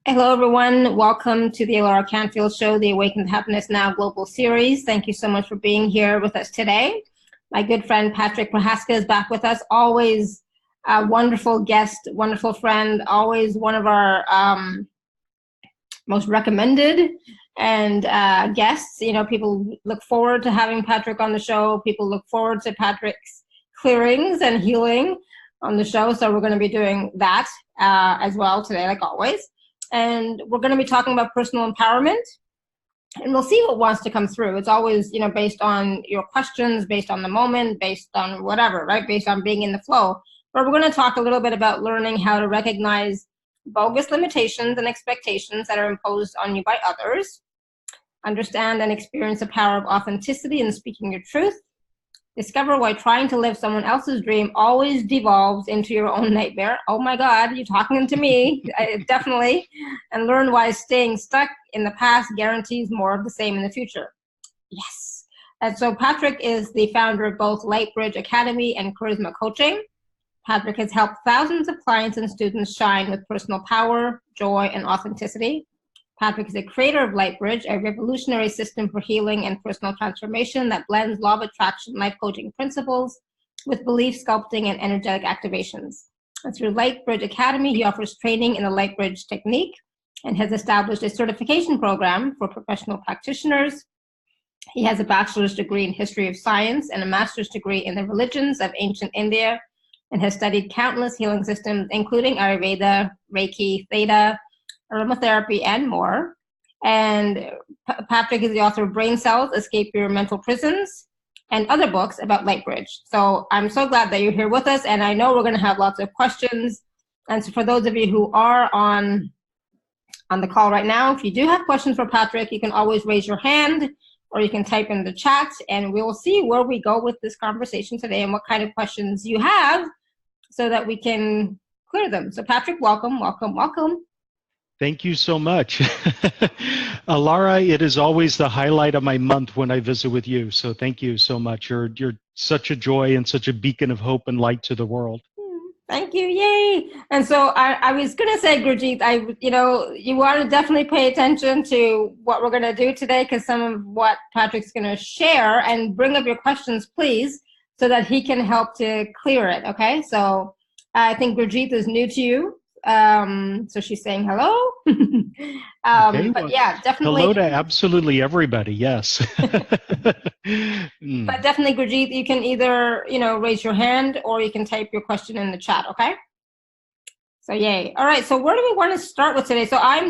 Hello, everyone. Welcome to the Laura Canfield Show, the Awaken to Happiness Now Global Series. Thank you so much for being here with us today. My good friend Patrick Prohaska is back with us. Always a wonderful guest, wonderful friend, always one of our most recommended and guests. You know, people look forward to having Patrick on the show. People look forward to Patrick's clearings and healing on the show. So we're going to be doing that as well today, like always. And we're going to be talking about personal empowerment, and we'll see what wants to come through. It's always, you know, based on your questions, based on the moment, based on whatever, right? Based on being in the flow. But we're going to talk a little bit about learning how to recognize bogus limitations and expectations that are imposed on you by others, understand and experience the power of authenticity in speaking your truth, discover why trying to live someone else's dream always devolves into your own nightmare. Oh my God, you're talking to me, definitely. And learn why staying stuck in the past guarantees more of the same in the future. Yes. And so Patrick is the founder of both Lightbridge Academy and Charisma Coaching. Patrick has helped thousands of clients and students shine with personal power, joy, and authenticity. Patrick is the creator of Lightbridge, a revolutionary system for healing and personal transformation that blends law of attraction life coaching principles with belief sculpting and energetic activations. And through Lightbridge Academy, he offers training in the Lightbridge technique and has established a certification program for professional practitioners. He has a bachelor's degree in history of science and a master's degree in the religions of ancient India, and has studied countless healing systems, including Ayurveda, Reiki, Theta, aromatherapy, and more. And Patrick is the author of Brain Cells, Escape Your Mental Prisons, and other books about Lightbridge. So I'm so glad that you're here with us, and I know we're going to have lots of questions. And so for those of you who are on the call right now, if you do have questions for Patrick, you can always raise your hand, or you can type in the chat, and we'll see where we go with this conversation today and what kind of questions you have so that we can clear them. So Patrick, welcome, welcome, welcome. Thank you so much. Lara, it is always the highlight of my month when I visit with you. So thank you so much. You're such a joy and such a beacon of hope and light to the world. Thank you. Yay. And so I was going to say, Gurjeet, you want to definitely pay attention to what we're going to do today, because some of what Patrick's going to share, and bring up your questions, please, so that he can help to clear it. Okay. So I think Gurjeet is new to you. So she's saying hello. Okay, but yeah, definitely. Hello to absolutely everybody. Yes. But definitely, Gurjeet, you can either, raise your hand, or you can type your question in the chat. Okay. So yay. All right. So where do we want to start with today? So I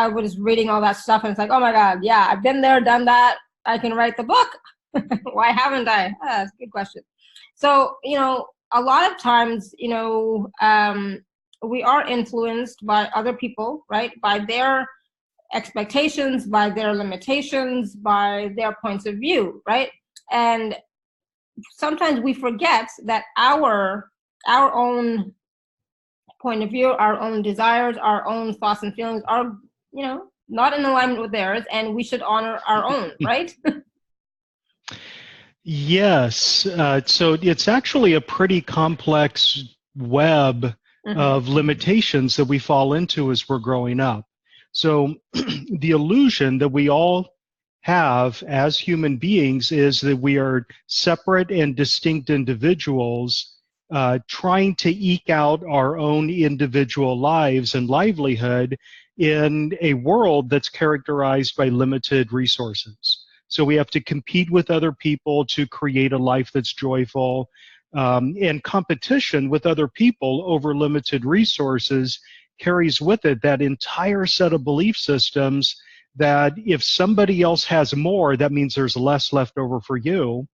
was reading all that stuff, and it's like, oh my God, yeah, I've been there, done that. I can write the book. Why haven't I? That's a good question. So, a lot of times, we are influenced by other people, right? By their expectations, by their limitations, by their points of view, right? And sometimes we forget that our own point of view, our own desires, our own thoughts and feelings are, not in alignment with theirs, and we should honor our own, right? Yes. So it's actually a pretty complex web of limitations that we fall into as we're growing up. So the illusion that we all have as human beings is that we are separate and distinct individuals trying to eke out our own individual lives and livelihood in a world that's characterized by limited resources. So we have to compete with other people to create a life that's joyful. And competition with other people over limited resources carries with it that entire set of belief systems that if somebody else has more, that means there's less left over for you.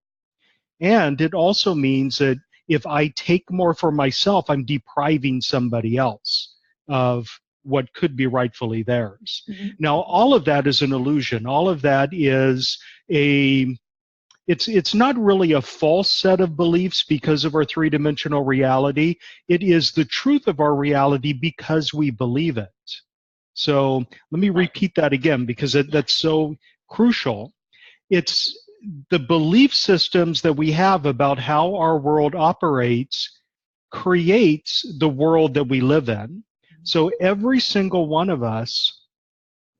And it also means that if I take more for myself, I'm depriving somebody else of what could be rightfully theirs. Now, all of that is an illusion. All of that is it's not really a false set of beliefs because of our three-dimensional reality. It is the truth of our reality because we believe it. So let me repeat that again, because that's so crucial. It's the belief systems that we have about how our world operates creates the world that we live in. So every single one of us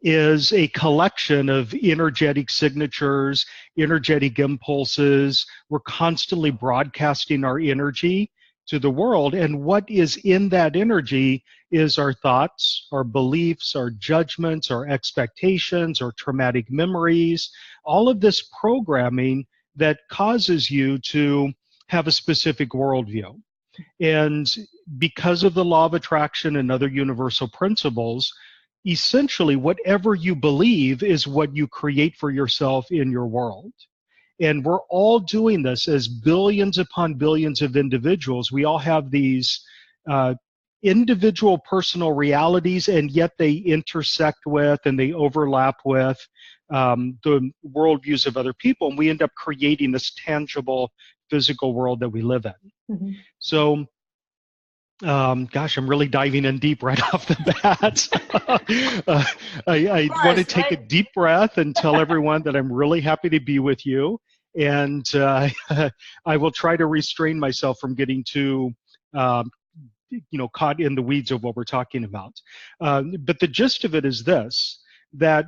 is a collection of energetic signatures, energetic impulses. We're constantly broadcasting our energy to the world. And what is in that energy is our thoughts, our beliefs, our judgments, our expectations, our traumatic memories, all of this programming that causes you to have a specific worldview. And because of the law of attraction and other universal principles, essentially whatever you believe is what you create for yourself in your world. And we're all doing this as billions upon billions of individuals. We all have these individual personal realities, and yet they intersect with and they overlap with the worldviews of other people. And we end up creating this tangible physical world that we live in. Mm-hmm. So, gosh, I'm really diving in deep right off the bat. I want to take a deep breath and tell everyone that I'm really happy to be with you. And I will try to restrain myself from getting too, caught in the weeds of what we're talking about. But the gist of it is this, that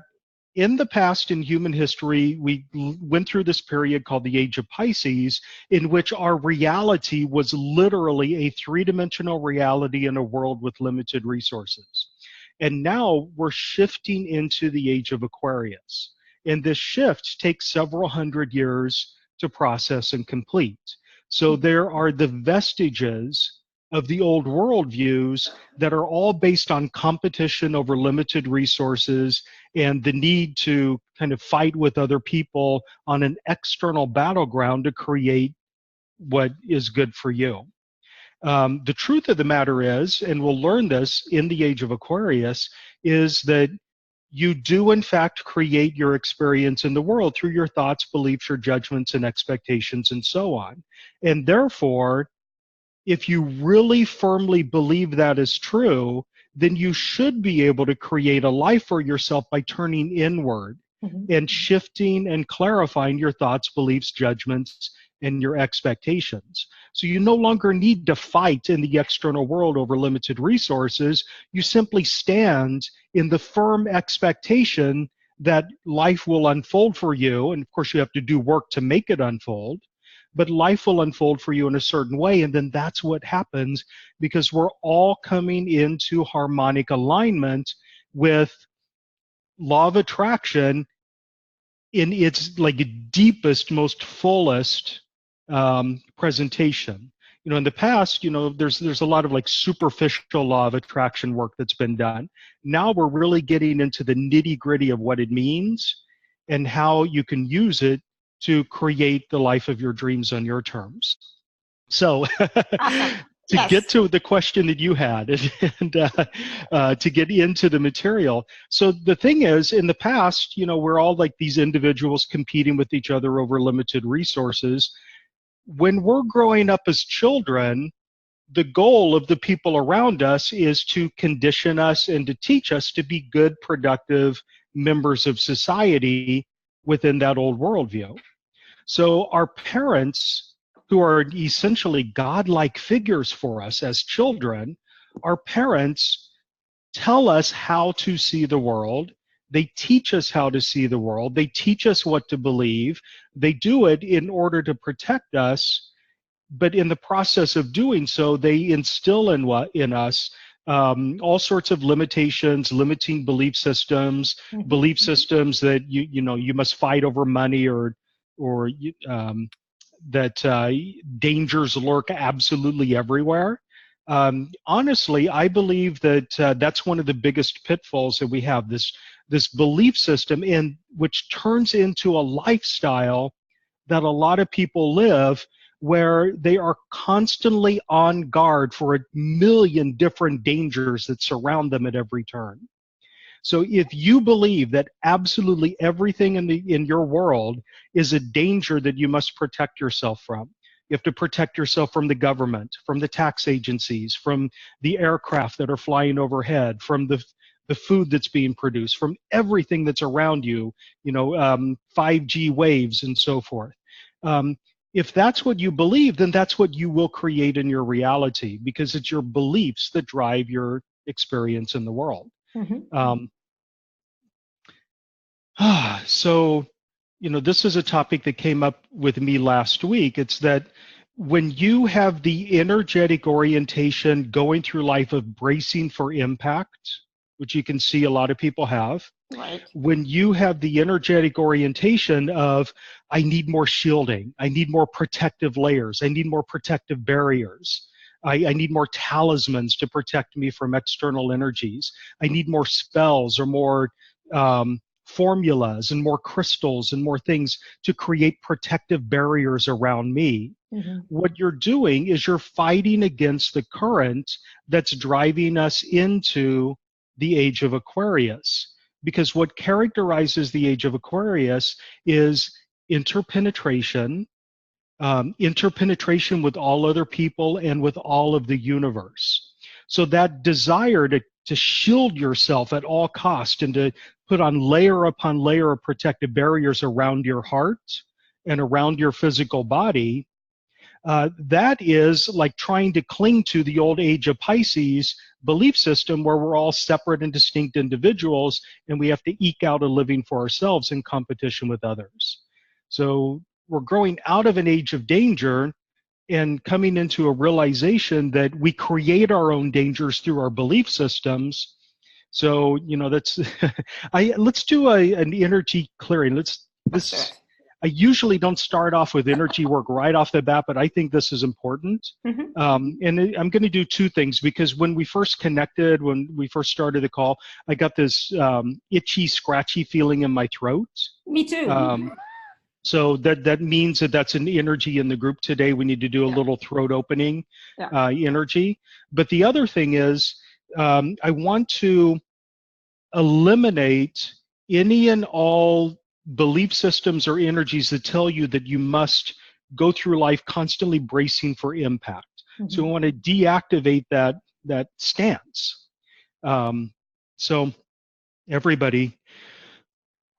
in the past, in human history, we went through this period called the Age of Pisces, in which our reality was literally a three-dimensional reality in a world with limited resources. And now we're shifting into the Age of Aquarius. And this shift takes several hundred years to process and complete. So there are the vestiges of the old worldviews that are all based on competition over limited resources and the need to kind of fight with other people on an external battleground to create what is good for you. The truth of the matter is, and we'll learn this in the Age of Aquarius, is that you do in fact create your experience in the world through your thoughts, beliefs, your judgments, and expectations, and so on. And therefore, if you really firmly believe that is true, then you should be able to create a life for yourself by turning inward and shifting and clarifying your thoughts, beliefs, judgments, and your expectations. So you no longer need to fight in the external world over limited resources. You simply stand in the firm expectation that life will unfold for you. And of course, you have to do work to make it unfold. But life will unfold for you in a certain way, and then that's what happens because we're all coming into harmonic alignment with law of attraction in its deepest, most fullest presentation. In the past, there's a lot of superficial law of attraction work that's been done. Now we're really getting into the nitty-gritty of what it means and how you can use it to create the life of your dreams on your terms. So awesome. to get to the question that you had and to get into the material. So the thing is, in the past, we're all like these individuals competing with each other over limited resources. When we're growing up as children, the goal of the people around us is to condition us and to teach us to be good, productive members of society within that old worldview. So our parents, who are essentially godlike figures for us as children, our parents tell us how to see the world. They teach us how to see the world. They teach us what to believe. They do it in order to protect us. But in the process of doing so, they instill in us all sorts of limitations, limiting belief systems, belief systems that you must fight over money or that dangers lurk absolutely everywhere. Honestly, I believe that that's one of the biggest pitfalls that we have, this belief system which turns into a lifestyle that a lot of people live, where they are constantly on guard for a million different dangers that surround them at every turn. So if you believe that absolutely everything in your world is a danger that you must protect yourself from, you have to protect yourself from the government, from the tax agencies, from the aircraft that are flying overhead, from the food that's being produced, from everything that's around you, 5G waves and so forth. If that's what you believe, then that's what you will create in your reality, because it's your beliefs that drive your experience in the world. Mm-hmm. So, this is a topic that came up with me last week. It's that when you have the energetic orientation going through life of bracing for impact, which you can see a lot of people have, Right. when you have the energetic orientation of, I need more shielding, I need more protective layers, I need more protective barriers, I need more talismans to protect me from external energies, I need more spells or more formulas and more crystals and more things to create protective barriers around me. Mm-hmm. What you're doing is you're fighting against the current that's driving us into the age of Aquarius. Because what characterizes the age of Aquarius is interpenetration, interpenetration with all other people and with all of the universe. So that desire to shield yourself at all cost and to put on layer upon layer of protective barriers around your heart and around your physical body, that is like trying to cling to the old age of Pisces belief system where we're all separate and distinct individuals and we have to eke out a living for ourselves in competition with others. So we're growing out of an age of danger and coming into a realization that we create our own dangers through our belief systems. So, that's, let's do an energy clearing. Let's do it. I usually don't start off with energy work right off the bat, but I think this is important. Mm-hmm. And I'm going to do two things, because when we first connected, when we first started the call, I got this itchy, scratchy feeling in my throat. Me too. So that means that's an energy in the group today. We need to do a little throat opening energy. But the other thing is, I want to eliminate any and all belief systems or energies that tell you that you must go through life constantly bracing for impact. Mm-hmm. So I want to deactivate that stance. So everybody,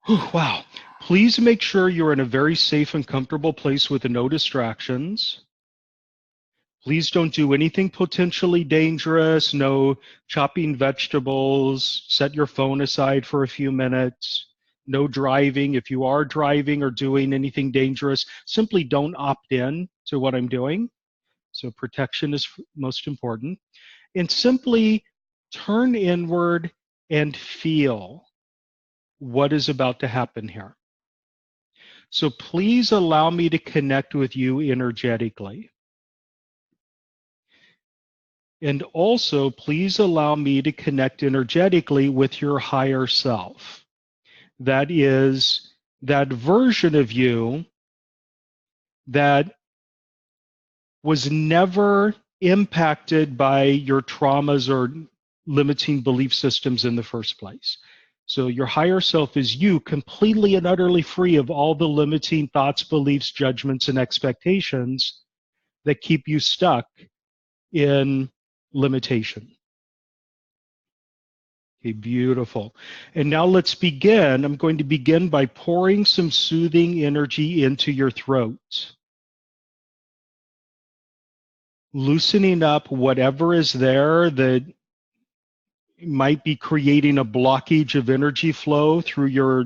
wow, please make sure you're in a very safe and comfortable place with no distractions. Please don't do anything potentially dangerous, no chopping vegetables, set your phone aside for a few minutes. No driving. If you are driving or doing anything dangerous, simply don't opt in to what I'm doing. So protection is most important. And simply turn inward and feel what is about to happen here. So please allow me to connect with you energetically. And also, please allow me to connect energetically with your higher self. That is that version of you that was never impacted by your traumas or limiting belief systems in the first place. So your higher self is you, completely and utterly free of all the limiting thoughts, beliefs, judgments, and expectations that keep you stuck in limitation. Okay, beautiful. And now let's begin. I'm going to begin by pouring some soothing energy into your throat. Loosening up whatever is there that might be creating a blockage of energy flow through your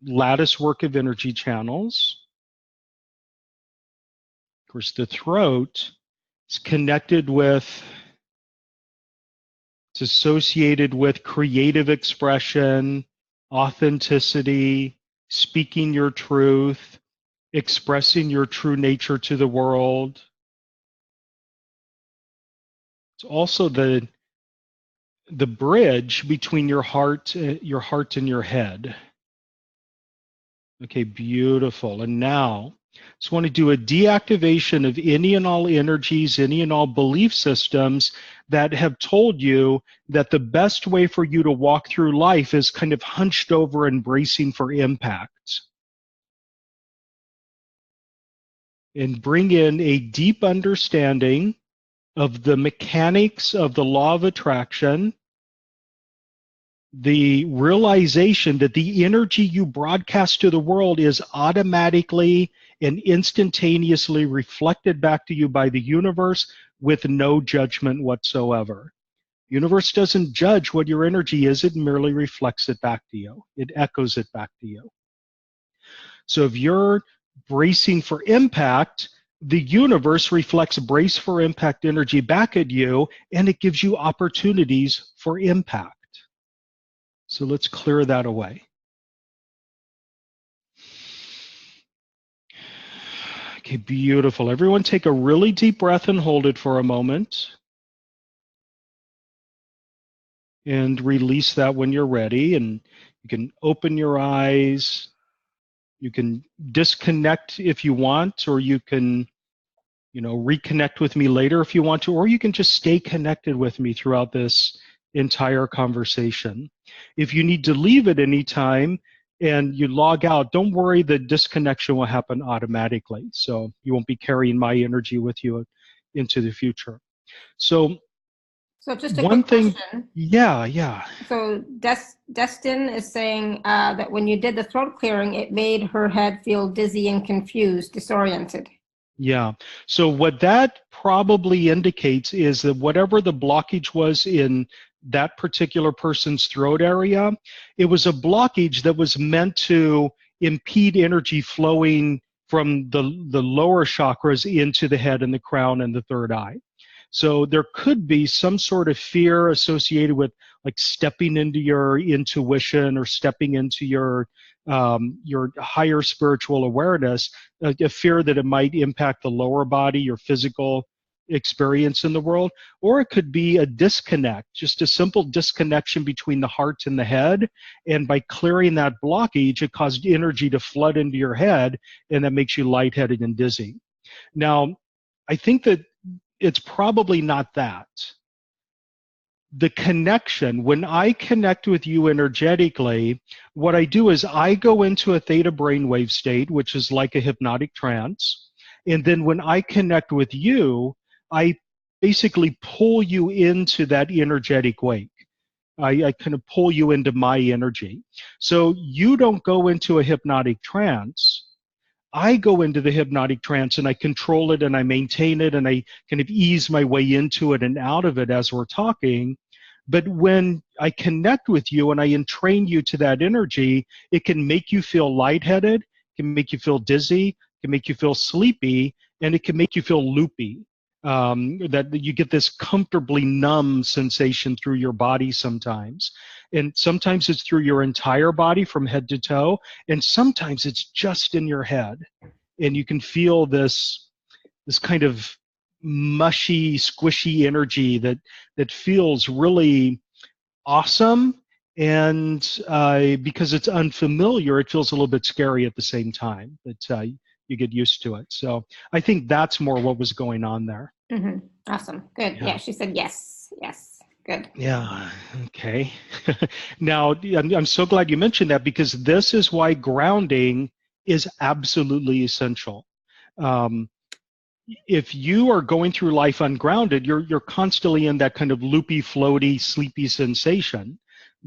lattice work of energy channels. Of course, the throat is connected with, it's associated with creative expression, authenticity, speaking your truth, expressing your true nature to the world. It's also the bridge between your heart and your head. Okay, beautiful. And now, just want to do a deactivation of any and all energies, any and all belief systems that have told you that the best way for you to walk through life is kind of hunched over and bracing for impact. And bring in a deep understanding of the mechanics of the law of attraction, the realization that the energy you broadcast to the world is automatically and instantaneously reflected back to you by the universe with no judgment whatsoever. Universe doesn't judge what your energy is, it merely reflects it back to you. It echoes it back to you. So if you're bracing for impact, the universe reflects brace for impact energy back at you, and it gives you opportunities for impact. So let's clear that away. Okay, beautiful. Everyone take a really deep breath and hold it for a moment. And release that when you're ready. And you can open your eyes. You can disconnect if you want, or you can, reconnect with me later if you want to, or you can just stay connected with me throughout this entire conversation. If you need to leave at any time and you log out, don't worry, the disconnection will happen automatically. So you won't be carrying my energy with you into the future. So just a one quick thing, question. Yeah. So Destin is saying that when you did the throat clearing, it made her head feel dizzy and confused, disoriented. Yeah. So what that probably indicates is that whatever the blockage was in that particular person's throat area, it was a blockage that was meant to impede energy flowing from the lower chakras into the head and the crown and the third eye. So there could be some sort of fear associated with like stepping into your intuition or stepping into your higher spiritual awareness, a fear that it might impact the lower body, your physical experience in the world, or it could be a disconnect, just a simple disconnection between the heart and the head. And by clearing that blockage, it caused energy to flood into your head, and that makes you lightheaded and dizzy. Now, I think that it's probably not that. The connection, when I connect with you energetically, what I do is I go into a theta brainwave state, which is like a hypnotic trance. And then when I connect with you, I basically pull you into that energetic wake. I kind of pull you into my energy. So you don't go into a hypnotic trance. I go into the hypnotic trance and I control it and I maintain it and I kind of ease my way into it and out of it as we're talking. But when I connect with you and I entrain you to that energy, it can make you feel lightheaded, it can make you feel dizzy, it can make you feel sleepy, and it can make you feel loopy. That you get this comfortably numb sensation through your body sometimes. And sometimes it's through your entire body from head to toe, and sometimes it's just in your head. And you can feel this kind of mushy, squishy energy that feels really awesome. And because it's unfamiliar, it feels a little bit scary at the same time. But you get used to it. So I think that's more what was going on there. Mm-hmm. Awesome. Good. Yeah, she said yes. Yes. Good. Yeah. Okay. Now, I'm so glad you mentioned that, because this is why grounding is absolutely essential. If you are going through life ungrounded, you're constantly in that kind of loopy, floaty, sleepy sensation.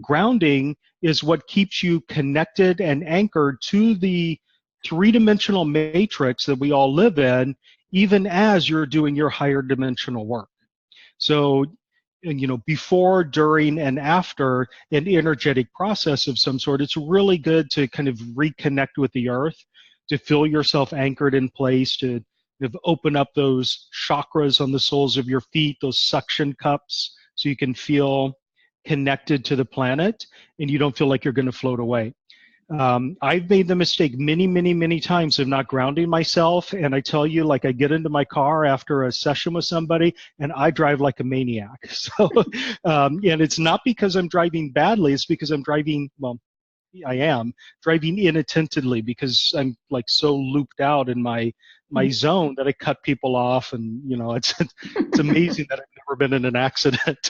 Grounding is what keeps you connected and anchored to the three-dimensional matrix that we all live in, even as you're doing your higher dimensional work. So, before, during, and after an energetic process of some sort, it's really good to kind of reconnect with the earth, to feel yourself anchored in place, to open up those chakras on the soles of your feet, those suction cups, so you can feel connected to the planet and you don't feel like you're going to float away. I've made the mistake many, many, many times of not grounding myself. And I tell you, like, I get into my car after a session with somebody and I drive like a maniac. So, and it's not because I'm driving badly, it's because I'm driving, well, I am driving inattentively because I'm like so looped out in my zone that I cut people off, and it's amazing that I've never been in an accident.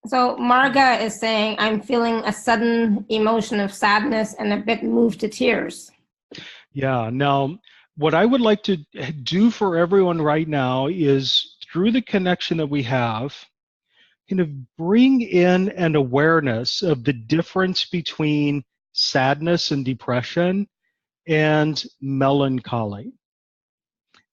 So Marga is saying, I'm feeling a sudden emotion of sadness and a bit moved to tears. Yeah. Now, what I would like to do for everyone right now is, through the connection that we have, kind of bring in an awareness of the difference between sadness and depression and melancholy.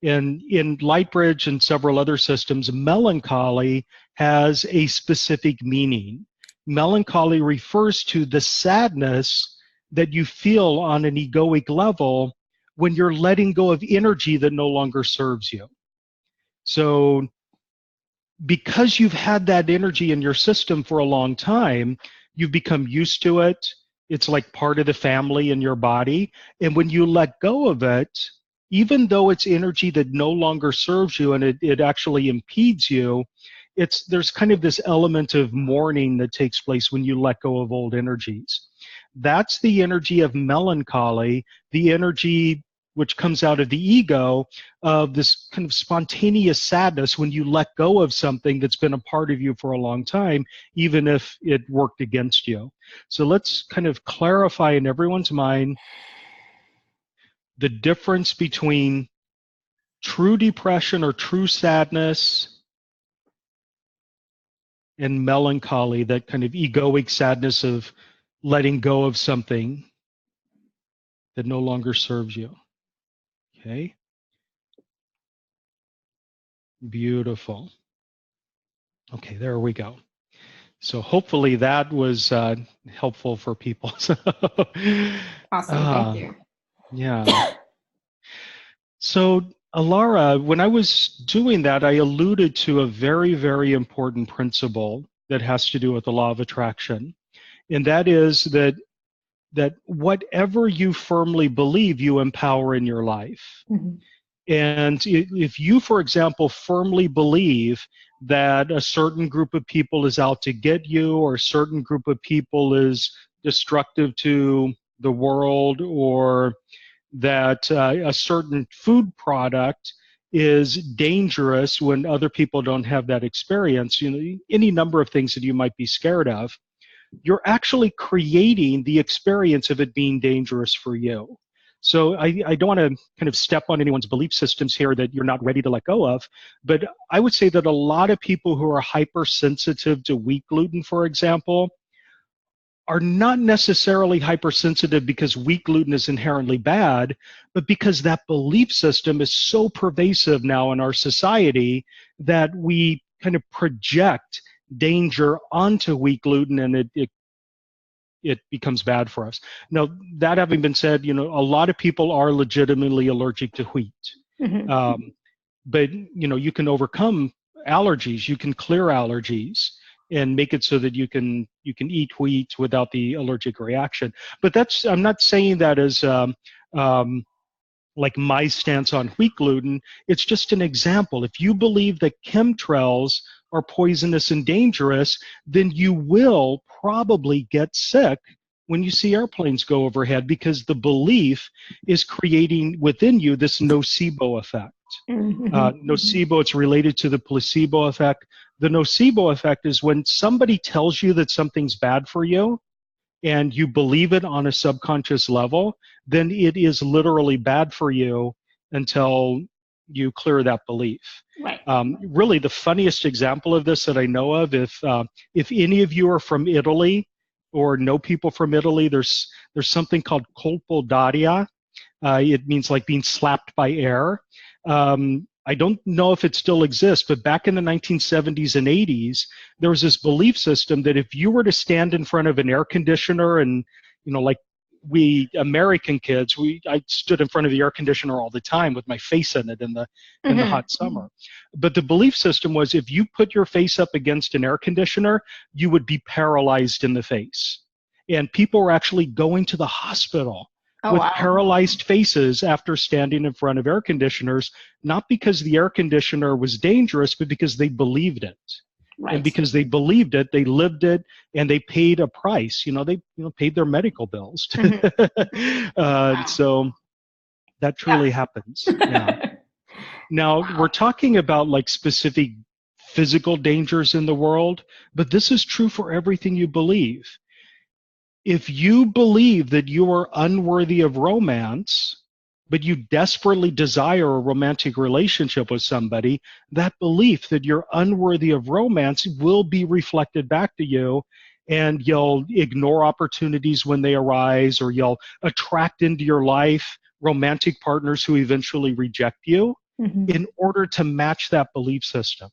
And in Lightbridge and several other systems, melancholy has a specific meaning. Melancholy refers to the sadness that you feel on an egoic level when you're letting go of energy that no longer serves you. So because you've had that energy in your system for a long time, you've become used to it. It's like part of the family in your body. And when you let go of it, even though it's energy that no longer serves you and it actually impedes you, there's kind of this element of mourning that takes place when you let go of old energies. That's the energy of melancholy, the energy which comes out of the ego, of this kind of spontaneous sadness when you let go of something that's been a part of you for a long time, even if it worked against you. So let's kind of clarify in everyone's mind the difference between true depression or true sadness and melancholy, that kind of egoic sadness of letting go of something that no longer serves you. Okay? Beautiful. Okay, there we go. So hopefully that was helpful for people. Awesome, thank you. Yeah. So Alara, when I was doing that, I alluded to a very, very important principle that has to do with the law of attraction. And that is that whatever you firmly believe, you empower in your life. Mm-hmm. And if you, for example, firmly believe that a certain group of people is out to get you, or a certain group of people is destructive to the world, or that a certain food product is dangerous when other people don't have that experience, any number of things that you might be scared of, you're actually creating the experience of it being dangerous for you. So I don't want to kind of step on anyone's belief systems here that you're not ready to let go of, but I would say that a lot of people who are hypersensitive to wheat gluten, for example, are not necessarily hypersensitive because wheat gluten is inherently bad, but because that belief system is so pervasive now in our society that we kind of project danger onto wheat gluten, and it becomes bad for us. Now, that having been said, a lot of people are legitimately allergic to wheat. Mm-hmm. But, you can overcome allergies. You can clear allergies and make it so that you can eat wheat without the allergic reaction. But I'm not saying that as like my stance on wheat gluten. It's just an example. If you believe that chemtrails are poisonous and dangerous, then you will probably get sick when you see airplanes go overhead, because the belief is creating within you this nocebo effect. Nocebo, it's related to the placebo effect. The nocebo effect is when somebody tells you that something's bad for you, and you believe it on a subconscious level, then it is literally bad for you until you clear that belief. Right. Really, the funniest example of this that I know of, if any of you are from Italy or know people from Italy, there's something called colpo d'aria. It means like being slapped by air. I don't know if it still exists, but back in the 1970s and 80s, there was this belief system that if you were to stand in front of an air conditioner, and, like we American kids, I stood in front of the air conditioner all the time with my face in it in the hot summer. But the belief system was if you put your face up against an air conditioner, you would be paralyzed in the face. And people were actually going to the hospital with paralyzed faces after standing in front of air conditioners, not because the air conditioner was dangerous, but because they believed it. Right. And because they believed it, they lived it, and they paid a price. They paid their medical bills. So that truly happens. Yeah. Now, we're talking about like specific physical dangers in the world, but this is true for everything you believe. If you believe that you are unworthy of romance, but you desperately desire a romantic relationship with somebody, that belief that you're unworthy of romance will be reflected back to you, and you'll ignore opportunities when they arise, or you'll attract into your life romantic partners who eventually reject you. in order to match that belief system.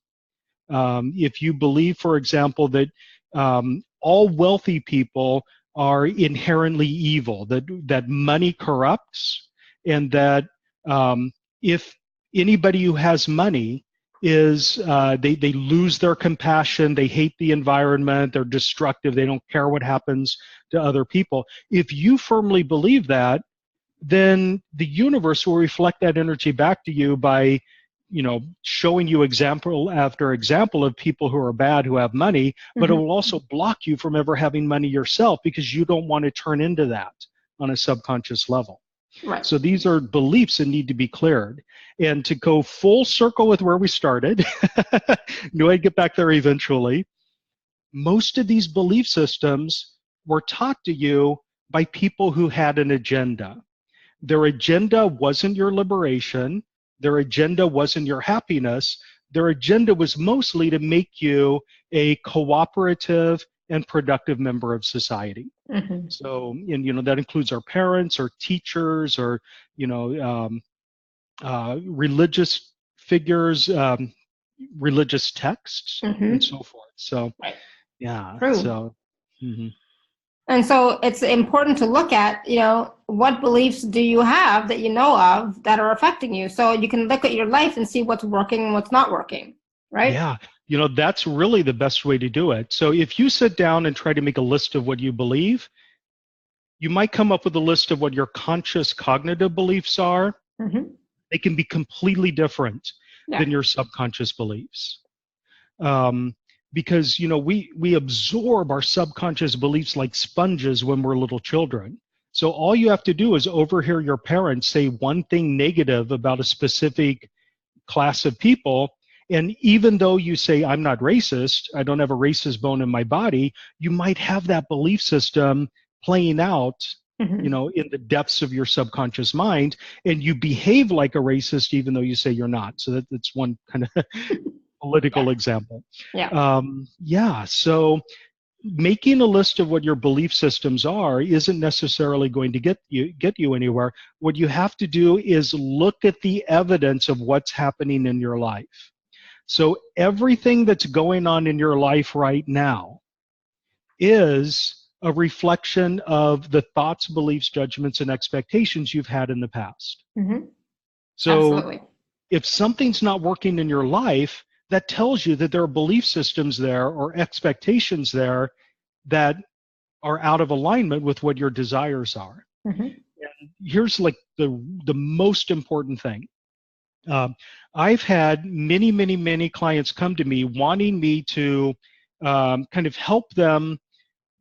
If you believe, for example, that all wealthy people are inherently evil, that money corrupts, and that if anybody who has money is they lose their compassion, they hate the environment, they're destructive, they don't care what happens to other people. If you firmly believe that, then the universe will reflect that energy back to you by, showing you example after example of people who are bad who have money, but it will also block you from ever having money yourself because you don't want to turn into that on a subconscious level. Right. So these are beliefs that need to be cleared. And to go full circle with where we started, knew I'd get back there eventually, most of these belief systems were taught to you by people who had an agenda. Their agenda wasn't your liberation. Their agenda wasn't your happiness. Their agenda was mostly to make you a cooperative and productive member of society. So, and that includes our parents or teachers or, religious figures, religious texts, and so forth. So, yeah. True. So, And so it's important to look at, what beliefs do you have that you know of that are affecting you? So you can look at your life and see what's working and what's not working, right? Yeah. That's really the best way to do it. So if you sit down and try to make a list of what you believe, you might come up with a list of what your conscious cognitive beliefs are. They can be completely different than your subconscious beliefs. Because we absorb our subconscious beliefs like sponges when we're little children. So all you have to do is overhear your parents say one thing negative about a specific class of people, and even though you say, I'm not racist, I don't have a racist bone in my body, you might have that belief system playing out in the depths of your subconscious mind, and you behave like a racist even though you say you're not. So that's one kind of political example. So making a list of what your belief systems are isn't necessarily going to get you anywhere. What you have to do is look at the evidence of what's happening in your life. So everything that's going on in your life right now is a reflection of the thoughts, beliefs, judgments, and expectations you've had in the past. So Absolutely. If something's not working in your life, that tells you that there are belief systems there or expectations there that are out of alignment with what your desires are. And here's like the most important thing. I've had many clients come to me wanting me to kind of help them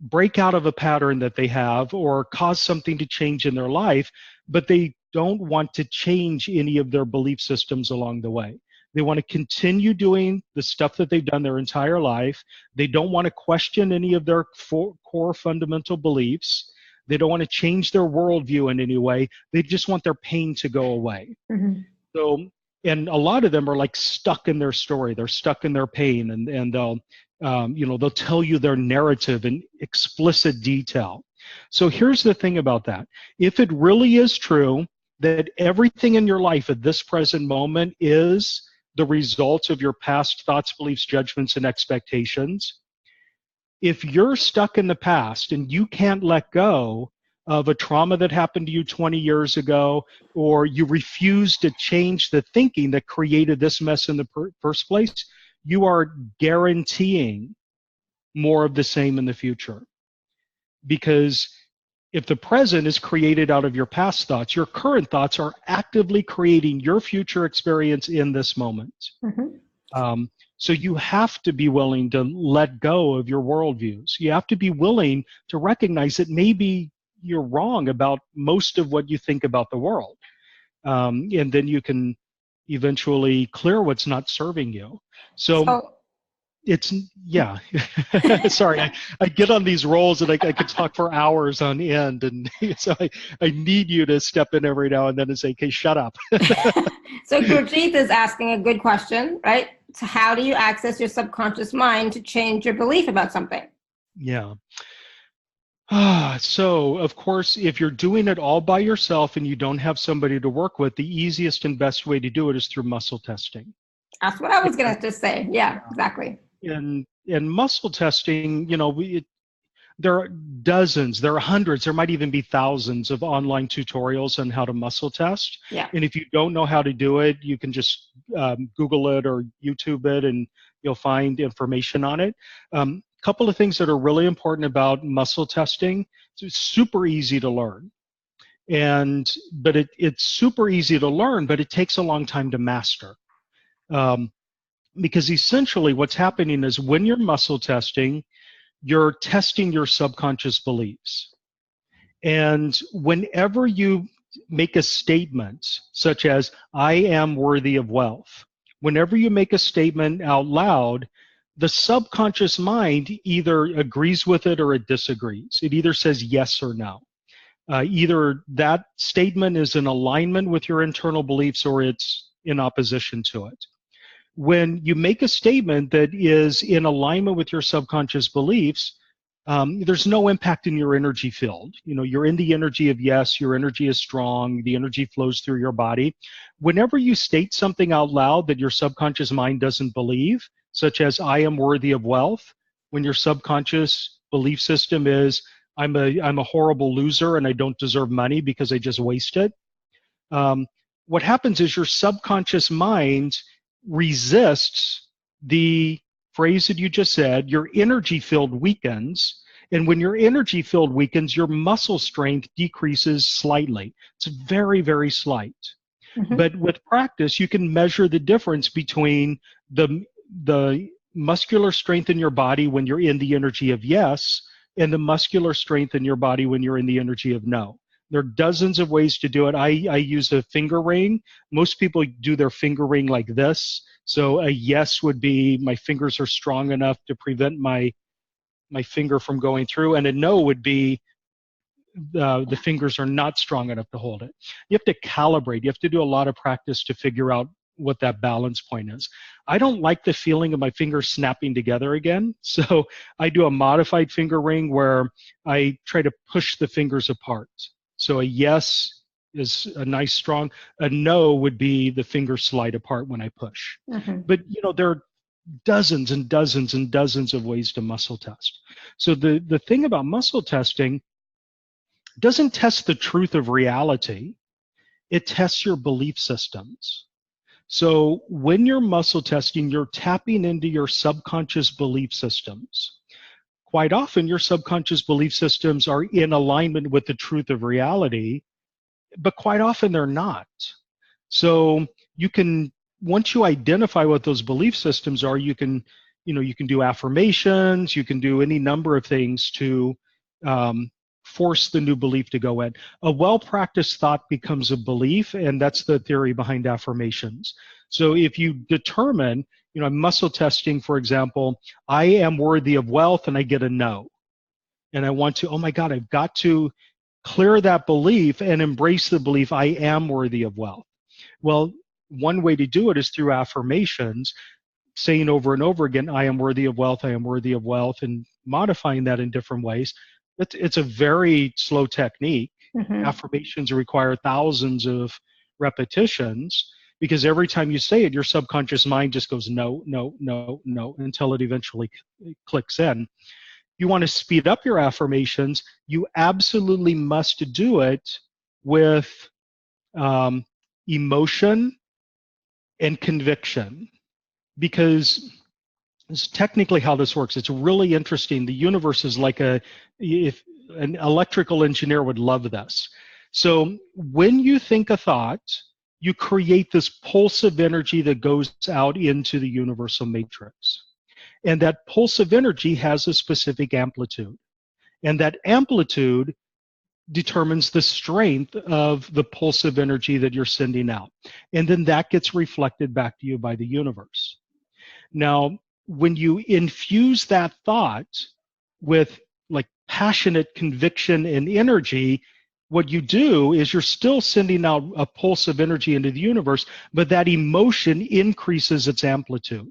break out of a pattern that they have or cause something to change in their life, but they don't want to change any of their belief systems along the way. They want to continue doing the stuff that they've done their entire life. They don't want to question any of their core fundamental beliefs. They don't want to change their worldview in any way. They just want their pain to go away. So, and a lot of them are like stuck in their story. They're stuck in their pain, and they'll, they'll tell you their narrative in explicit detail. So here's the thing about that. If it really is true that everything in your life at this present moment is the results of your past thoughts, beliefs, judgments, and expectations, if you're stuck in the past and you can't let go of a trauma that happened to you 20 years ago, or you refuse to change the thinking that created this mess in the first place, you are guaranteeing more of the same in the future. Because if the present is created out of your past thoughts, your current thoughts are actively creating your future experience in this moment. So you have to be willing to let go of your worldviews. You have to be willing to recognize that maybe you're wrong about most of what you think about the world. And then you can eventually clear what's not serving you. So it's, yeah. Sorry, I get on these roles and I could talk for hours on end. And so I need you to step in every now and then and say, okay, shut up. So Gurjeet is asking a good question, right? So how do you access your subconscious mind to change your belief about something? Yeah. So, of course, if you're doing it all by yourself and you don't have somebody to work with, the easiest and best way to do it is through muscle testing. That's what I was going to just say. Yeah, exactly. In muscle testing, there are dozens, there are hundreds, there might even be thousands of online tutorials on how to muscle test. Yeah. And if you don't know how to do it, you can just Google it or YouTube it, and you'll find information on it. Couple of things that are really important about muscle testing. It's super easy to learn. But it's super easy to learn, but it takes a long time to master. Because essentially what's happening is when you're muscle testing, you're testing your subconscious beliefs. And whenever you make a statement such as, I am worthy of wealth, whenever you make a statement out loud, the subconscious mind either agrees with it or it disagrees. It either says yes or no. Either that statement is in alignment with your internal beliefs or it's in opposition to it. When you make a statement that is in alignment with your subconscious beliefs, there's no impact in your energy field. You're in the energy of yes, your energy is strong, the energy flows through your body. Whenever you state something out loud that your subconscious mind doesn't believe, such as I am worthy of wealth, when your subconscious belief system is I'm a horrible loser and I don't deserve money because I just waste it, what happens is your subconscious mind resists the phrase that you just said. Your energy field weakens, and when your energy field weakens, your muscle strength decreases slightly. It's very, very slight. Mm-hmm. But with practice, you can measure the difference between the muscular strength in your body when you're in the energy of yes, and the muscular strength in your body when you're in the energy of no. There are dozens of ways to do it. I use a finger ring. Most people do their finger ring like this. So a yes would be my fingers are strong enough to prevent my finger from going through, and a no would be the fingers are not strong enough to hold it. You have to calibrate. You have to do a lot of practice to figure out what that balance point is. I don't like the feeling of my fingers snapping together again, so I do a modified finger ring where I try to push the fingers apart. So a yes is a nice strong, a no would be the fingers slide apart when I push. Mm-hmm. But there are dozens and dozens and dozens of ways to muscle test. So the thing about muscle testing doesn't test the truth of reality, it tests your belief systems. So when you're muscle testing, you're tapping into your subconscious belief systems. Quite often, your subconscious belief systems are in alignment with the truth of reality, but quite often they're not. So you can, once you identify what those belief systems are, you can do affirmations, you can do any number of things to force the new belief to go in. A well-practiced thought becomes a belief, and that's the theory behind affirmations. So if you determine, muscle testing, for example, I am worthy of wealth, and I get a no. And I want to, oh my God, I've got to clear that belief and embrace the belief I am worthy of wealth. Well, one way to do it is through affirmations, saying over and over again, I am worthy of wealth, I am worthy of wealth, and modifying that in different ways. It's a very slow technique. Mm-hmm. Affirmations require thousands of repetitions because every time you say it, your subconscious mind just goes no, no, no, no, until it eventually clicks in. You want to speed up your affirmations, you absolutely must do it with emotion and conviction, because it's technically how this works. It's really interesting. The universe is like if an electrical engineer would love this. So when you think a thought, you create this pulse of energy that goes out into the universal matrix. And that pulse of energy has a specific amplitude. And that amplitude determines the strength of the pulse of energy that you're sending out. And then that gets reflected back to you by the universe. Now, when you infuse that thought with like passionate conviction and energy, what you do is you're still sending out a pulse of energy into the universe, but that emotion increases its amplitude.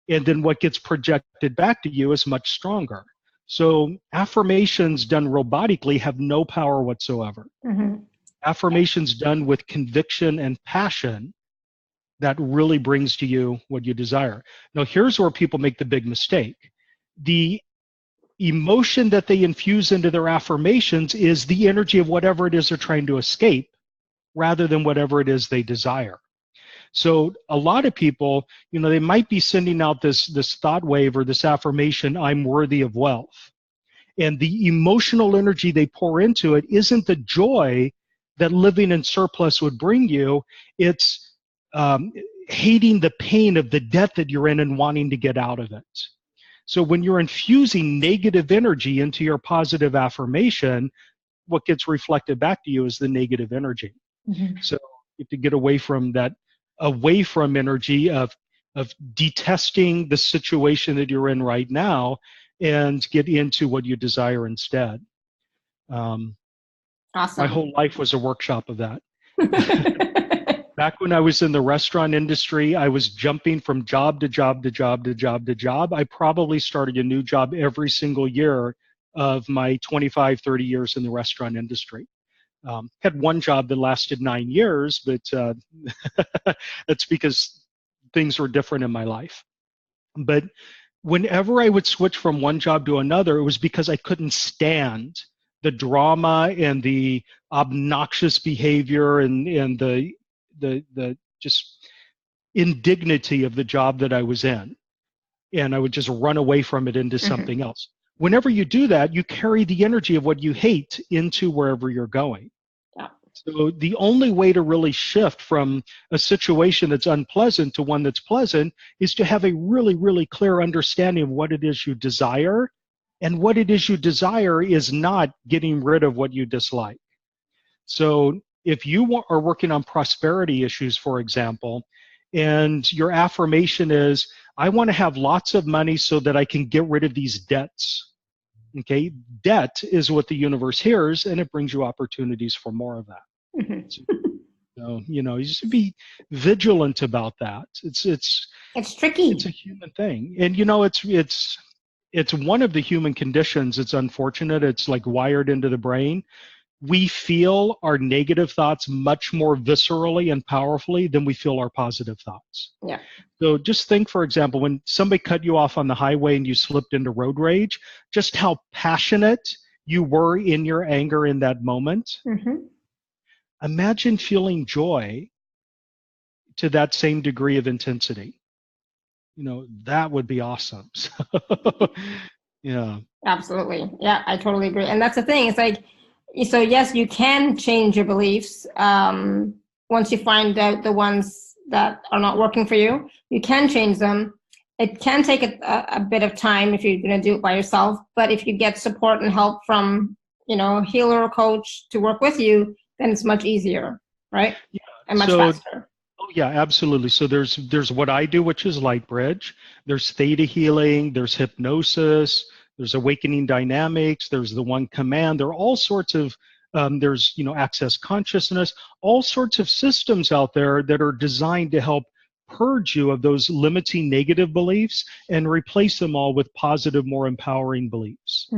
And then what gets projected back to you is much stronger. So affirmations done robotically have no power whatsoever. Affirmations done with conviction and passion, that really brings to you what you desire. Now, here's where people make the big mistake. The emotion that they infuse into their affirmations is the energy of whatever it is they're trying to escape, rather than whatever it is they desire. So a lot of people, they might be sending out this thought wave or this affirmation, I'm worthy of wealth. And the emotional energy they pour into it isn't the joy that living in surplus would bring you. It's hating the pain of the debt that you're in and wanting to get out of it. So when you're infusing negative energy into your positive affirmation, what gets reflected back to you is the negative energy. So you have to get away from that, away from energy of detesting the situation that you're in right now, and get into what you desire instead. Awesome. My whole life was a workshop of that. Back when I was in the restaurant industry, I was jumping from job to job to job to job to job. I probably started a new job every single year of my 25, 30 years in the restaurant industry. Had one job that lasted 9 years, but that's because things were different in my life. But whenever I would switch from one job to another, it was because I couldn't stand the drama and the obnoxious behavior and the just indignity of the job that I was in. And I would just run away from it into something else. Whenever you do that, you carry the energy of what you hate into wherever you're going. Yeah. So the only way to really shift from a situation that's unpleasant to one that's pleasant is to have a really, really clear understanding of what it is you desire. And what it is you desire is not getting rid of what you dislike. So if you are working on prosperity issues, for example, and your affirmation is, I want to have lots of money so that I can get rid of these debts. Okay, debt is what the universe hears, and it brings you opportunities for more of that. So, you just be vigilant about that. It's tricky. It's a human thing, and it's one of the human conditions. It's unfortunate. It's like wired into the brain. We feel our negative thoughts much more viscerally and powerfully than we feel our positive thoughts. Yeah. So just think, for example, when somebody cut you off on the highway and you slipped into road rage, just how passionate you were in your anger in that moment. Imagine feeling joy to that same degree of intensity. That would be awesome. So, yeah. Absolutely. Yeah, I totally agree. And that's the thing. It's like, so yes, you can change your beliefs once you find out the ones that are not working for you. You can change them. It can take a bit of time if you're going to do it by yourself. But if you get support and help from, a healer or coach to work with you, then it's much easier, right? Yeah. And much faster. Oh yeah, absolutely. So there's what I do, which is Light Bridge. There's theta healing. There's hypnosis. There's awakening dynamics. There's the one command. There are all sorts of there's access consciousness. All sorts of systems out there that are designed to help purge you of those limiting negative beliefs and replace them all with positive, more empowering beliefs.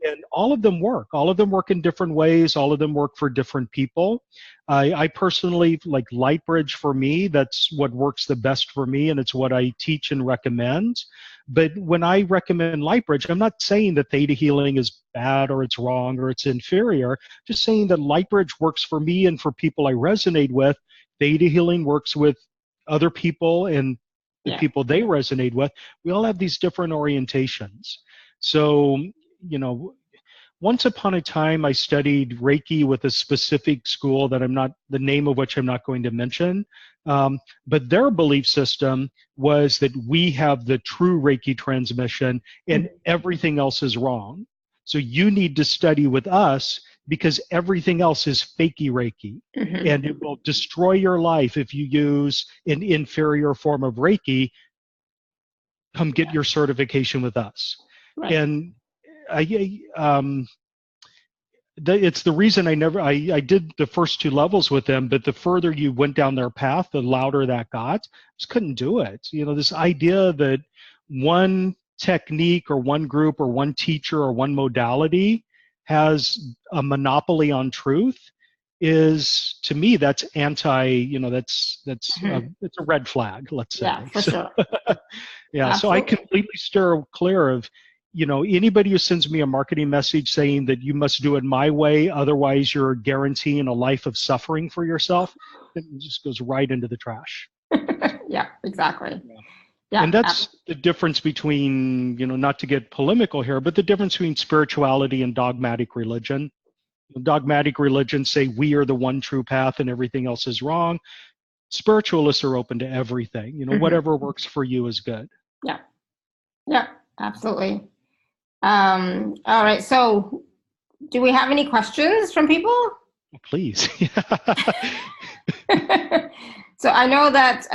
And all of them work. All of them work in different ways. All of them work for different people. I personally like Lightbridge for me. That's what works the best for me, and it's what I teach and recommend. But when I recommend Lightbridge, I'm not saying that theta healing is bad or it's wrong or it's inferior. Just saying that Lightbridge works for me and for people I resonate with. Theta healing works with other people and the people they resonate with. We all have these different orientations. So, once upon a time, I studied Reiki with a specific school that the name of which I'm not going to mention. But their belief system was that we have the true Reiki transmission and everything else is wrong. So you need to study with us because everything else is fakey Reiki. And it will destroy your life if you use an inferior form of Reiki. Come get your certification with us. Right. And it's the reason I did the first 2 levels with them, but the further you went down their path, the louder that got. Just couldn't do it. This idea that one technique or one group or one teacher or one modality has a monopoly on truth is, to me, that's anti, it's a red flag, let's say. Yeah, for sure. Yeah, Absolutely. so I completely steer clear of, anybody who sends me a marketing message saying that you must do it my way, otherwise you're guaranteeing a life of suffering for yourself, it just goes right into the trash. Yeah, exactly. Yeah. Yeah, And that's the difference between, not to get polemical here, but the difference between spirituality and dogmatic religion. Dogmatic religions say we are the one true path and everything else is wrong. Spiritualists are open to everything. Whatever works for you is good. Yeah. Yeah, absolutely. All right. So do we have any questions from people? Please. So I know that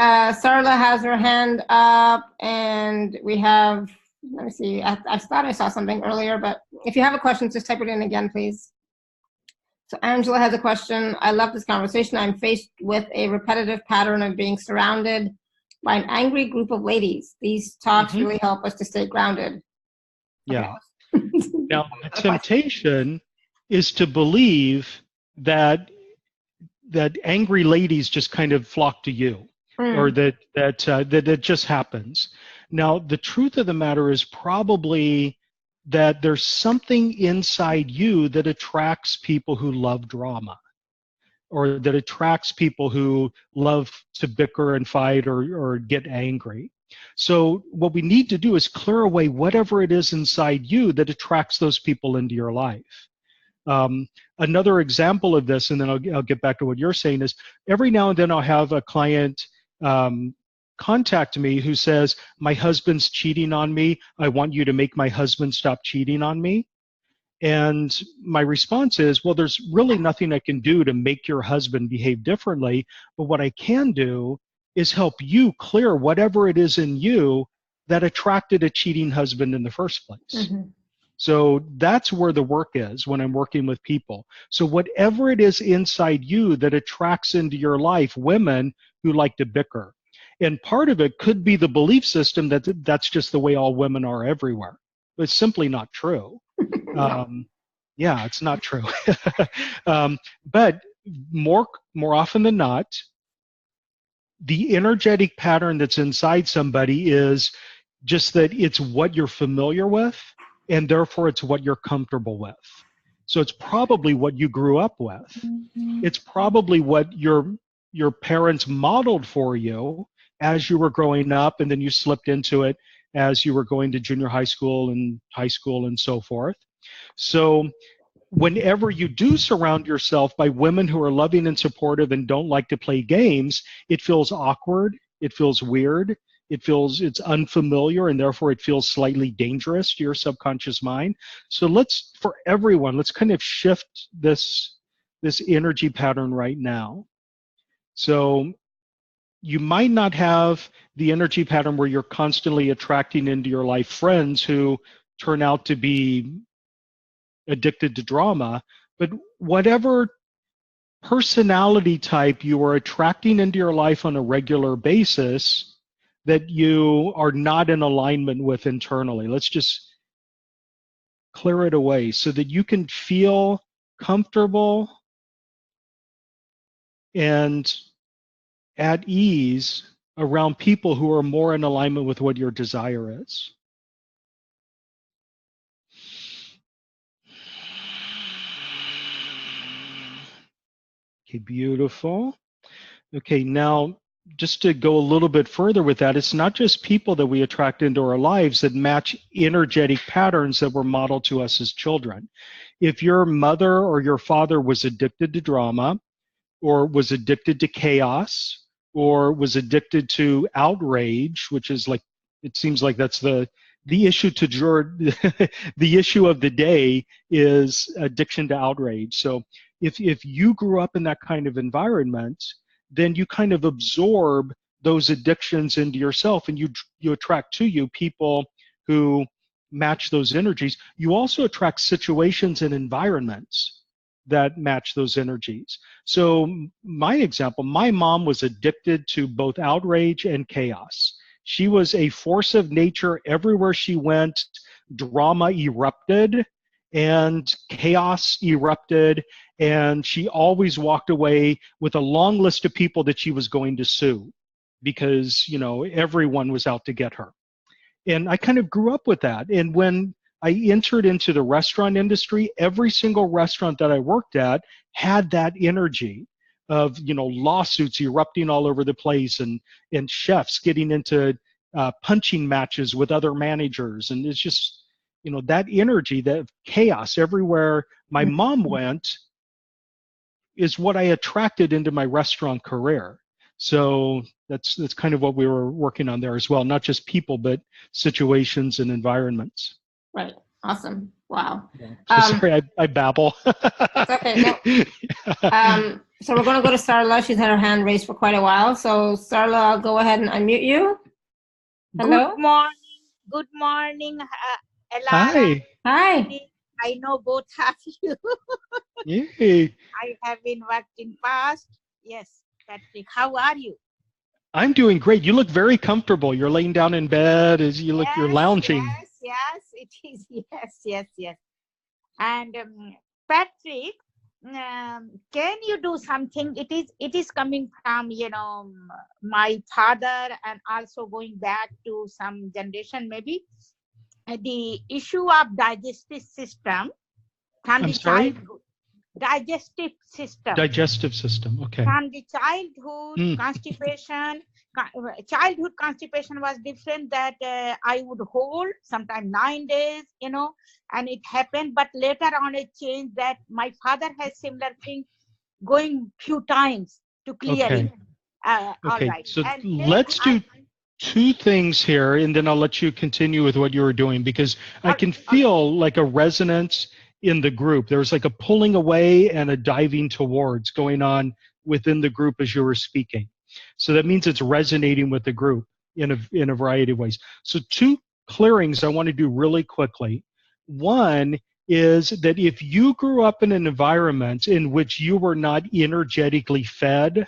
Sarla has her hand up, and we have, let me see, I thought I saw something earlier, but if you have a question, just type it in again, please. So Angela has a question. I love this conversation. I'm faced with a repetitive pattern of being surrounded by an angry group of ladies. These talks really help us to stay grounded. Yeah. Okay. Now, the temptation is to believe that angry ladies just kind of flock to you, or that it just happens. Now, the truth of the matter is probably that there's something inside you that attracts people who love drama, or that attracts people who love to bicker and fight or get angry. So what we need to do is clear away whatever it is inside you that attracts those people into your life. Another example of this, and then I'll get back to what you're saying, is every now and then I'll have a client contact me who says, my husband's cheating on me. I want you to make my husband stop cheating on me. And my response is, well, there's really nothing I can do to make your husband behave differently. But what I can do is help you clear whatever it is in you that attracted a cheating husband in the first place. So that's where the work is when I'm working with people. So whatever it is inside you that attracts into your life women who like to bicker. And part of it could be the belief system that that's just the way all women are everywhere. But it's simply not true. Yeah, it's not true. But more often than not, the energetic pattern that's inside somebody is just that it's what you're familiar with, and therefore it's what you're comfortable with. So it's probably what you grew up with. It's probably what your parents modeled for you as you were growing up, and then you slipped into it as you were going to junior high school and so forth. So whenever you do surround yourself by women who are loving and supportive and don't like to play games, it feels awkward, it feels weird, it's unfamiliar, and therefore it feels slightly dangerous to your subconscious mind. So let's kind of shift this energy pattern right now. So you might not have the energy pattern where you're constantly attracting into your life friends who turn out to be addicted to drama, but whatever personality type you are attracting into your life on a regular basis that you are not in alignment with internally, let's just clear it away so that you can feel comfortable and at ease around people who are more in alignment with what your desire is. Okay, beautiful. Okay, now just to go a little bit further with that, it's not just people that we attract into our lives that match energetic patterns that were modeled to us as children. If your mother or your father was addicted to drama, or was addicted to chaos, or was addicted to outrage, which is like, it seems like that's the issue the issue of the day is addiction to outrage. So if you grew up in that kind of environment, then you kind of absorb those addictions into yourself, and you attract to you people who match those energies. You also attract situations and environments that match those energies. So my example, my mom was addicted to both outrage and chaos. She was a force of nature everywhere she went. Drama erupted and chaos erupted, and she always walked away with a long list of people that she was going to sue because, you know, everyone was out to get her. And I kind of grew up with that. And when I entered into the restaurant industry, every single restaurant that I worked at had that energy of, you know, lawsuits erupting all over the place, and chefs getting into punching matches with other managers. And it's just, you know, that energy, that chaos everywhere my mom went is what I attracted into my restaurant career. So that's kind of what we were working on there as well, not just people, but situations and environments. Right. Awesome. Wow. Yeah. So sorry, I babble. That's okay. No. So we're going to go to Sarla. She's had her hand raised for quite a while. So Sarla, I'll go ahead and unmute you. Hello. Good morning. Good morning, Hi. Elara. Hi. I know both of you. Yay. I have been worked in past. Yes, Patrick, how are you? I'm doing great. You look very comfortable. You're laying down in bed as you look, you're lounging. Yes, it is. Yes. And Patrick, can you do something? It is coming from, you know, my father, and also going back to some generation maybe. The issue of digestive system from I'm the sorry? childhood. Digestive system. Digestive system. Okay. From the childhood, constipation. Childhood constipation was different, that I would hold sometimes 9 days, you know, and it happened. But later on it changed, that my father has similar thing going few times to clear it. All Okay. right. So And let's do two things here, and then I'll let you continue with what you were doing, because I can feel like a resonance in the group. There's like a pulling away and a diving towards going on within the group as you were speaking. So that means it's resonating with the group in a variety of ways. So two clearings I want to do really quickly. One is that if you grew up in an environment in which you were not energetically fed,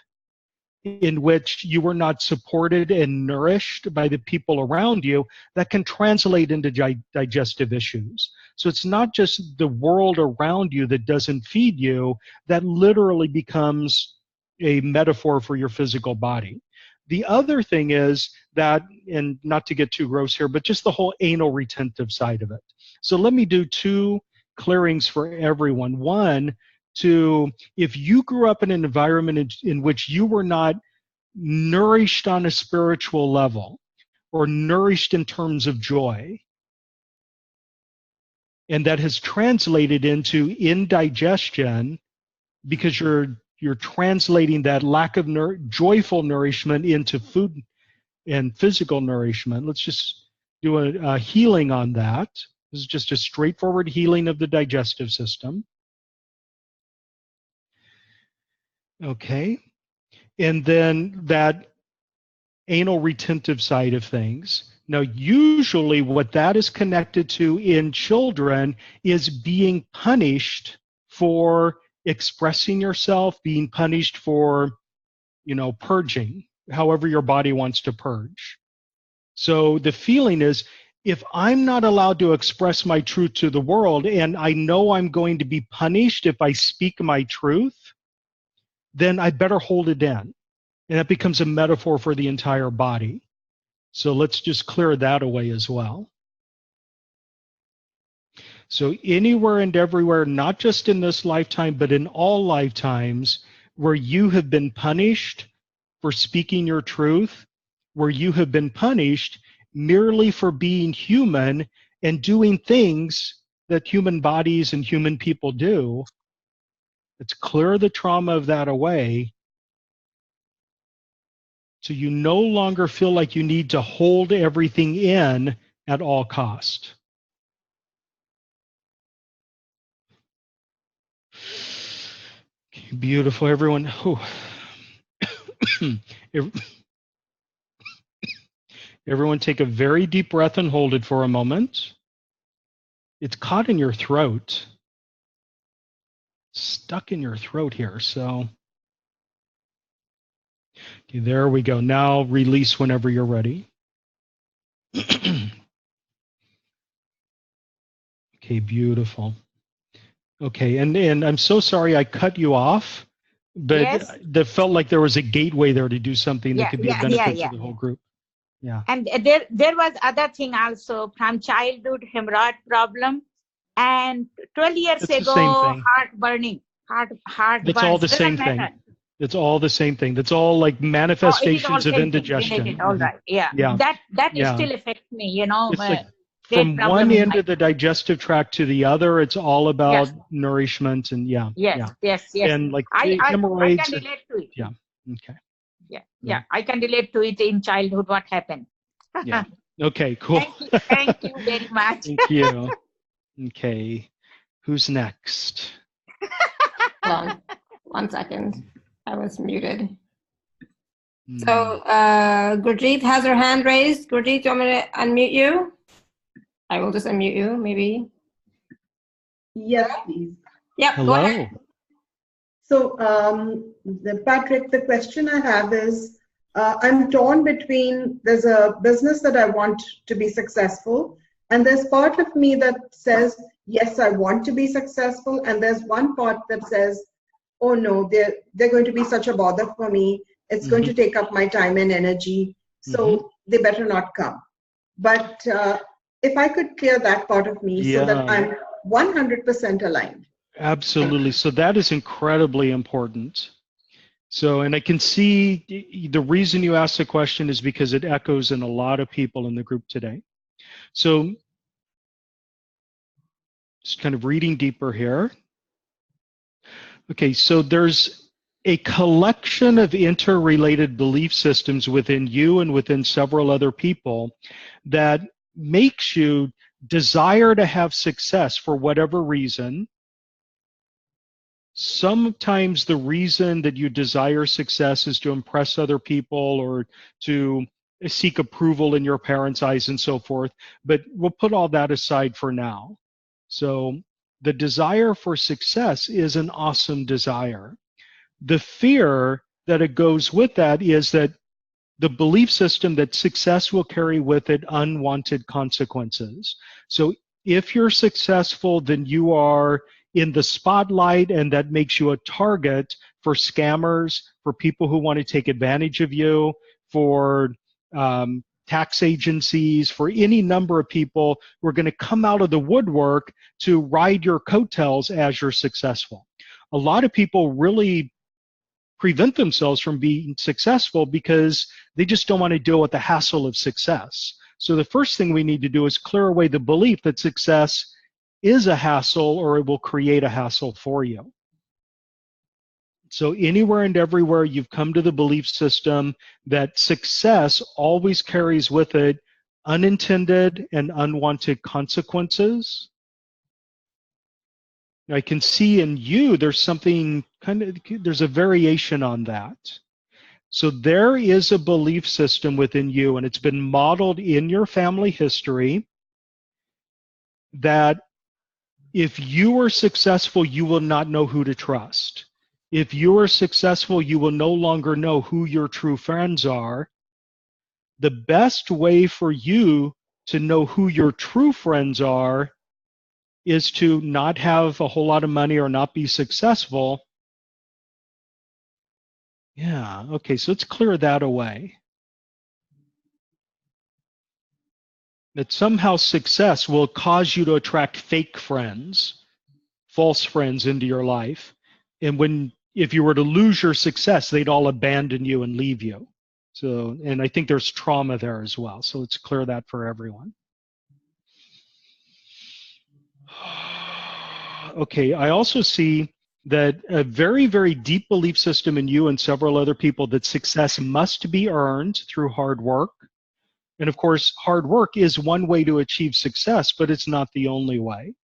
in which you were not supported and nourished by the people around you, that can translate into digestive issues. So it's not just the world around you that doesn't feed you, that literally becomes a metaphor for your physical body. The other thing is that, and not to get too gross here, but just the whole anal retentive side of it. So let me do two clearings for everyone. One, if you grew up in an environment in which you were not nourished on a spiritual level or nourished in terms of joy, and that has translated into indigestion because you're translating that lack of joyful nourishment into food and physical nourishment. Let's just do a healing on that. This is just a straightforward healing of the digestive system. Okay. And then that anal retentive side of things. Now, usually what that is connected to in children is being punished for expressing yourself, being punished for, you know, purging, however your body wants to purge. So the feeling is, if I'm not allowed to express my truth to the world, and I know I'm going to be punished if I speak my truth, then I better hold it in. And that becomes a metaphor for the entire body. So let's just clear that away as well. So anywhere and everywhere, not just in this lifetime, but in all lifetimes, where you have been punished for speaking your truth, where you have been punished merely for being human and doing things that human bodies and human people do, let's clear the trauma of that away. So you no longer feel like you need to hold everything in at all cost. Okay, beautiful, everyone. Everyone take a very deep breath and hold it for a moment. It's caught in your throat. Stuck in your throat here, so. Okay, there we go. Now release whenever you're ready. Okay, beautiful. Okay, and I'm so sorry I cut you off, but Yes. that felt like there was a gateway there to do something that Yeah, could be of yeah, yeah, benefit to yeah. the whole group. Yeah. And there was other thing also from childhood hemorrhoid problem, and 12 years It's the same ago thing. heart burning, heart That's all burns. the Doesn't same matter. thing. It's all the same thing. That's all like Oh, it is all manifestations of same thing related. indigestion. All right. Yeah. Yeah. That is Yeah. still affect me. You know, It's like great from problem one in end my. of the digestive tract to the other, it's all Yes. about nourishment and yeah. Yes. Yeah. Yes. Yes. And like I can hemorrhoids. relate to it. Yeah. Okay. Yeah. Yeah. Yeah. I can relate to it in childhood. What happened? Yeah. Okay, cool. Thank you. Thank you very much. Thank you. Okay. Who's next? Hold on 1 second. I was muted. Hmm. So Gurjeet has her hand raised. Gurjeet, do you want me to unmute you? I will just unmute you, maybe. Yes, please. Yep, go Hello. ahead. So, Patrick, the question I have is, I'm torn between, there's a business that I want to be successful, and there's part of me that says, yes, I want to be successful, and there's one part that says, oh no, they're going to be such a bother for me. It's going to take up my time and energy, so they better not come. But if I could clear that part of me so that I'm 100% aligned. Absolutely. So that is incredibly important. So, and I can see the reason you asked the question is because it echoes in a lot of people in the group today. So just kind of reading deeper here. Okay, so there's a collection of interrelated belief systems within you and within several other people that makes you desire to have success for whatever reason. Sometimes the reason that you desire success is to impress other people or to seek approval in your parents' eyes and so forth, but we'll put all that aside for now. So the desire for success is an awesome desire. The fear that it goes with that is that the belief system that success will carry with it unwanted consequences. So if you're successful, then you are in the spotlight, and that makes you a target for scammers, for people who want to take advantage of you, for tax agencies, for any number of people who are going to come out of the woodwork to ride your coattails as you're successful. A lot of people really prevent themselves from being successful because they just don't want to deal with the hassle of success. So the first thing we need to do is clear away the belief that success is a hassle or it will create a hassle for you. So anywhere and everywhere you've come to the belief system that success always carries with it unintended and unwanted consequences. I can see in you there's something there's a variation on that. So there is a belief system within you, and it's been modeled in your family history, that if you are successful, you will not know who to trust. If you are successful, you will no longer know who your true friends are. The best way for you to know who your true friends are is to not have a whole lot of money or not be successful. Yeah, okay, so let's clear that away. That somehow success will cause you to attract fake friends, false friends into your life. And if you were to lose your success, they'd all abandon you and leave you. So, and I think there's trauma there as well. So let's clear that for everyone. Okay, I also see that a very, very deep belief system in you and several other people that success must be earned through hard work. And of course, hard work is one way to achieve success, but it's not the only way.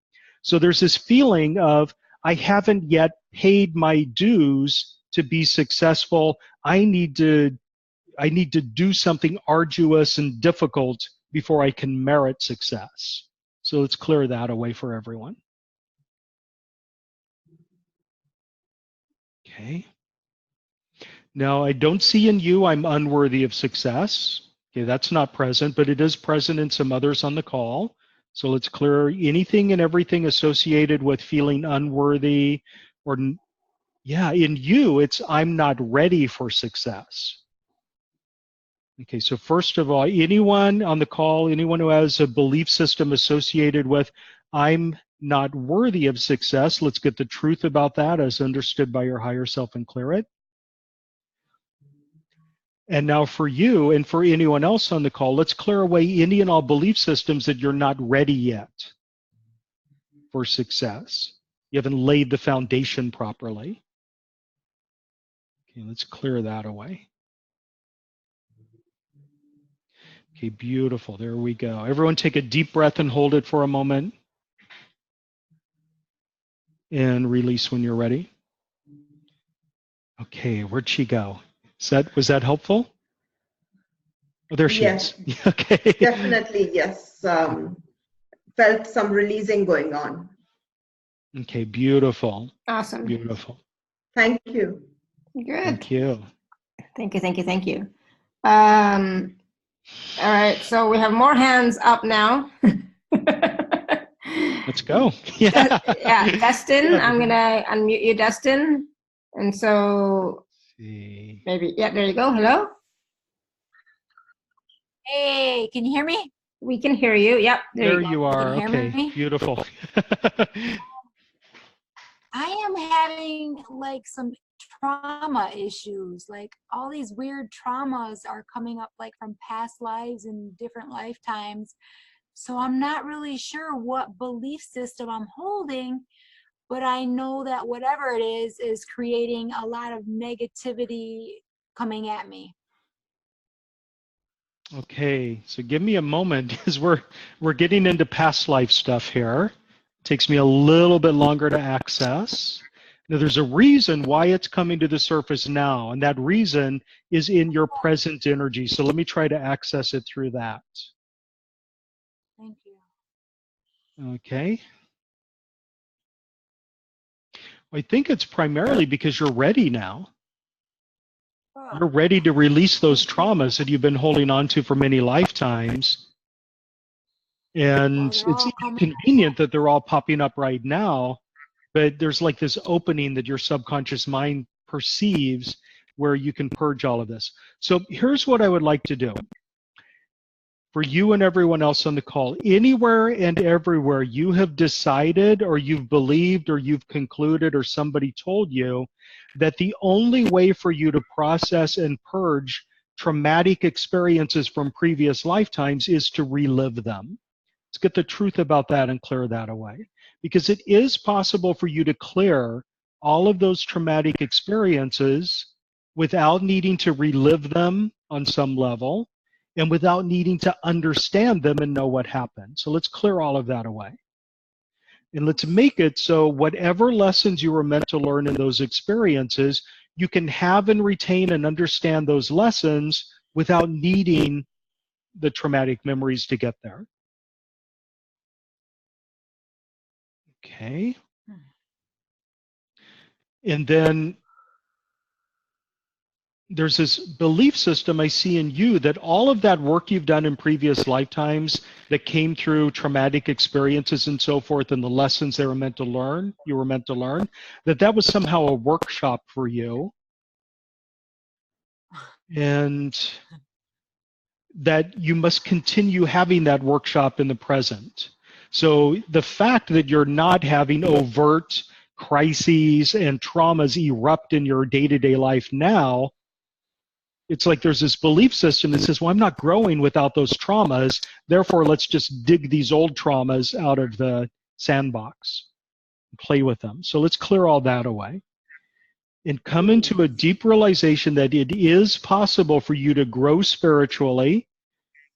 So there's this feeling of, I haven't yet paid my dues to be successful. I need to do something arduous and difficult before I can merit success. So let's clear that away for everyone. Okay. Now, I don't see in you I'm unworthy of success. Okay, that's not present, but it is present in some others on the call. So let's clear anything and everything associated with feeling unworthy or, yeah, in you, it's I'm not ready for success. Okay, so first of all, anyone on the call, anyone who has a belief system associated with I'm not worthy of success, let's get the truth about that as understood by your higher self and clear it. And now for you and for anyone else on the call, let's clear away any and all belief systems that you're not ready yet for success. You haven't laid the foundation properly. Okay, let's clear that away. Okay, beautiful. There we go. Everyone take a deep breath and hold it for a moment. And release when you're ready. Okay, where'd she go? Was that helpful? Oh, there she is. Okay. Definitely, yes. Felt some releasing going on. Okay, beautiful. Awesome. Beautiful. Thank you. Good. Thank you. Thank you, thank you, thank you. All right, so we have more hands up now. Let's go. Yeah. Yeah, Dustin, Yeah. I'm gonna unmute you, Dustin. And so See. maybe, yeah, there you go. Hello? Hey, can you hear me? We can hear you. Yep, There you go. you are. Can you hear Okay, me? beautiful. I am having like some trauma issues. Like all these weird traumas are coming up like from past lives and different lifetimes. So I'm not really sure what belief system I'm holding, but I know that whatever it is creating a lot of negativity coming at me. Okay, so give me a moment because we're getting into past life stuff here. Takes me a little bit longer to access. Now, there's a reason why it's coming to the surface now, and that reason is in your present energy. So let me try to access it through that. Thank you. Okay. I think it's primarily because you're ready now. You're ready to release those traumas that you've been holding on to for many lifetimes. And it's inconvenient that they're all popping up right now, but there's like this opening that your subconscious mind perceives where you can purge all of this. So here's what I would like to do. For you and everyone else on the call, anywhere and everywhere you have decided or you've believed or you've concluded or somebody told you that the only way for you to process and purge traumatic experiences from previous lifetimes is to relive them. Let's get the truth about that and clear that away. Because it is possible for you to clear all of those traumatic experiences without needing to relive them on some level and without needing to understand them and know what happened. So let's clear all of that away. And let's make it so whatever lessons you were meant to learn in those experiences, you can have and retain and understand those lessons without needing the traumatic memories to get there. Okay. And then there's this belief system I see in you that all of that work you've done in previous lifetimes that came through traumatic experiences and so forth and the lessons they were meant to learn, you were meant to learn, that was somehow a workshop for you. And that you must continue having that workshop in the present. So the fact that you're not having overt crises and traumas erupt in your day-to-day life now, it's like there's this belief system that says, well, I'm not growing without those traumas, therefore let's just dig these old traumas out of the sandbox and play with them. So let's clear all that away and come into a deep realization that it is possible for you to grow spiritually.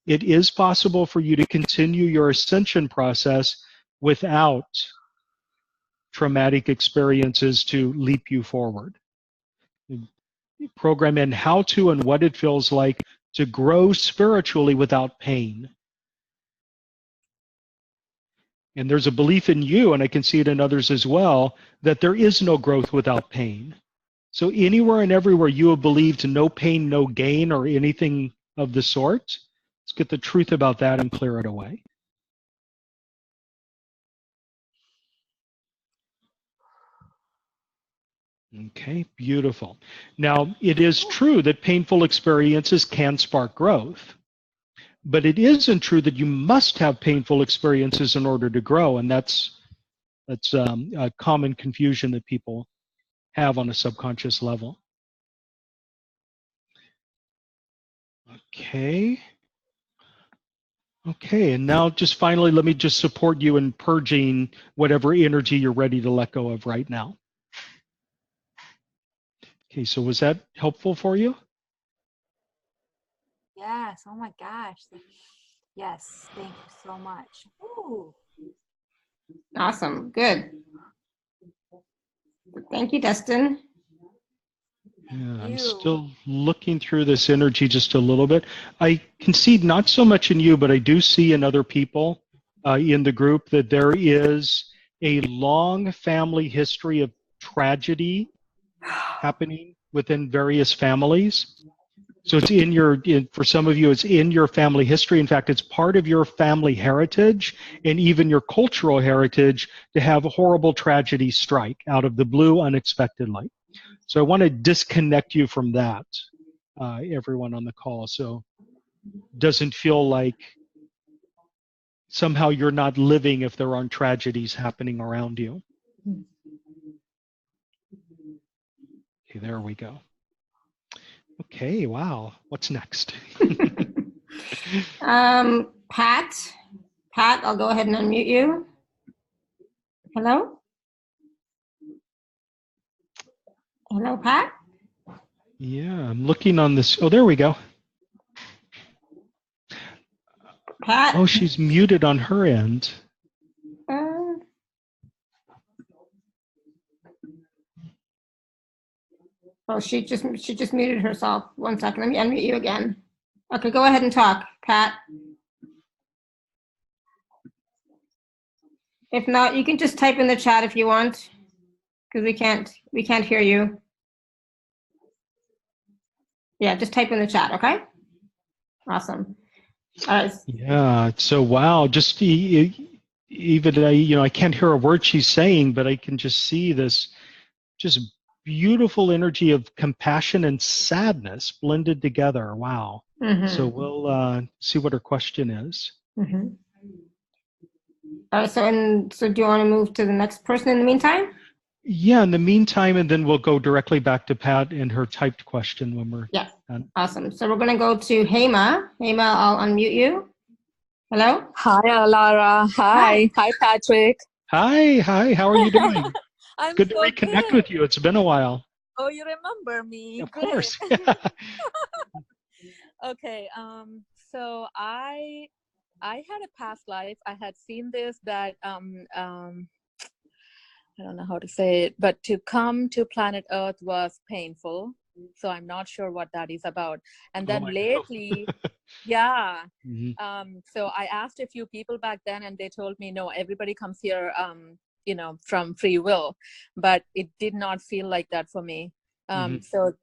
It is possible for you to continue your ascension process without traumatic experiences to leap you forward. Program in how to and what it feels like to grow spiritually without pain. And there's a belief in you, and I can see it in others as well, that there is no growth without pain. So anywhere and everywhere you have believed no pain, no gain, or anything of the sort, get the truth about that and clear it away. Okay, beautiful. Now, it is true that painful experiences can spark growth, but it isn't true that you must have painful experiences in order to grow, and that's a common confusion that people have on a subconscious level. Okay. Okay, and now just finally, let me just support you in purging whatever energy you're ready to let go of right now. Okay, so was that helpful for you? Yes. Oh my gosh. Yes. Thank you so much. Ooh. Awesome. Good. Thank you, Dustin. Yeah, I'm still looking through this energy just a little bit. I can see not so much in you, but I do see in other people in the group that there is a long family history of tragedy happening within various families. So it's for some of you, it's in your family history. In fact, it's part of your family heritage and even your cultural heritage to have a horrible tragedy strike out of the blue unexpectedly. So I want to disconnect you from that, everyone on the call. So it doesn't feel like somehow you're not living if there aren't tragedies happening around you. Okay, there we go. Okay, wow. What's next? Pat, I'll go ahead and unmute you. Hello? Hello, Pat? Yeah, I'm looking on this. Oh, there we go. Pat? Oh, she's muted on her end. Oh, she just muted herself. 1 second. Let me unmute you again. Okay, go ahead and talk, Pat. If not, you can just type in the chat if you want, because we can't hear you. Yeah, just type in the chat, okay? Awesome. All right. Yeah, so wow, just even I can't hear a word she's saying, but I can just see this just beautiful energy of compassion and sadness blended together. Wow. Mm-hmm. So we'll see what her question is. Mm-hmm. All right, so do you want to move to the next person in the meantime? Yeah, in the meantime, and then we'll go directly back to Pat and her typed question when we're done. Awesome. So we're going to go to Hema. Hema, I'll unmute you. Hello? Hi, Alara. Hi, Patrick. Hi, how are you doing? I'm good so to reconnect good. with you. It's been a while. Oh, you remember me? Of Great. course. Okay. So I had a past life. I had seen this that I don't know how to say it, but to come to planet Earth was painful. So I'm not sure what that is about. And then lately, yeah. Mm-hmm. So I asked a few people back then, and they told me, no, everybody comes here, from free will. But it did not feel like that for me. So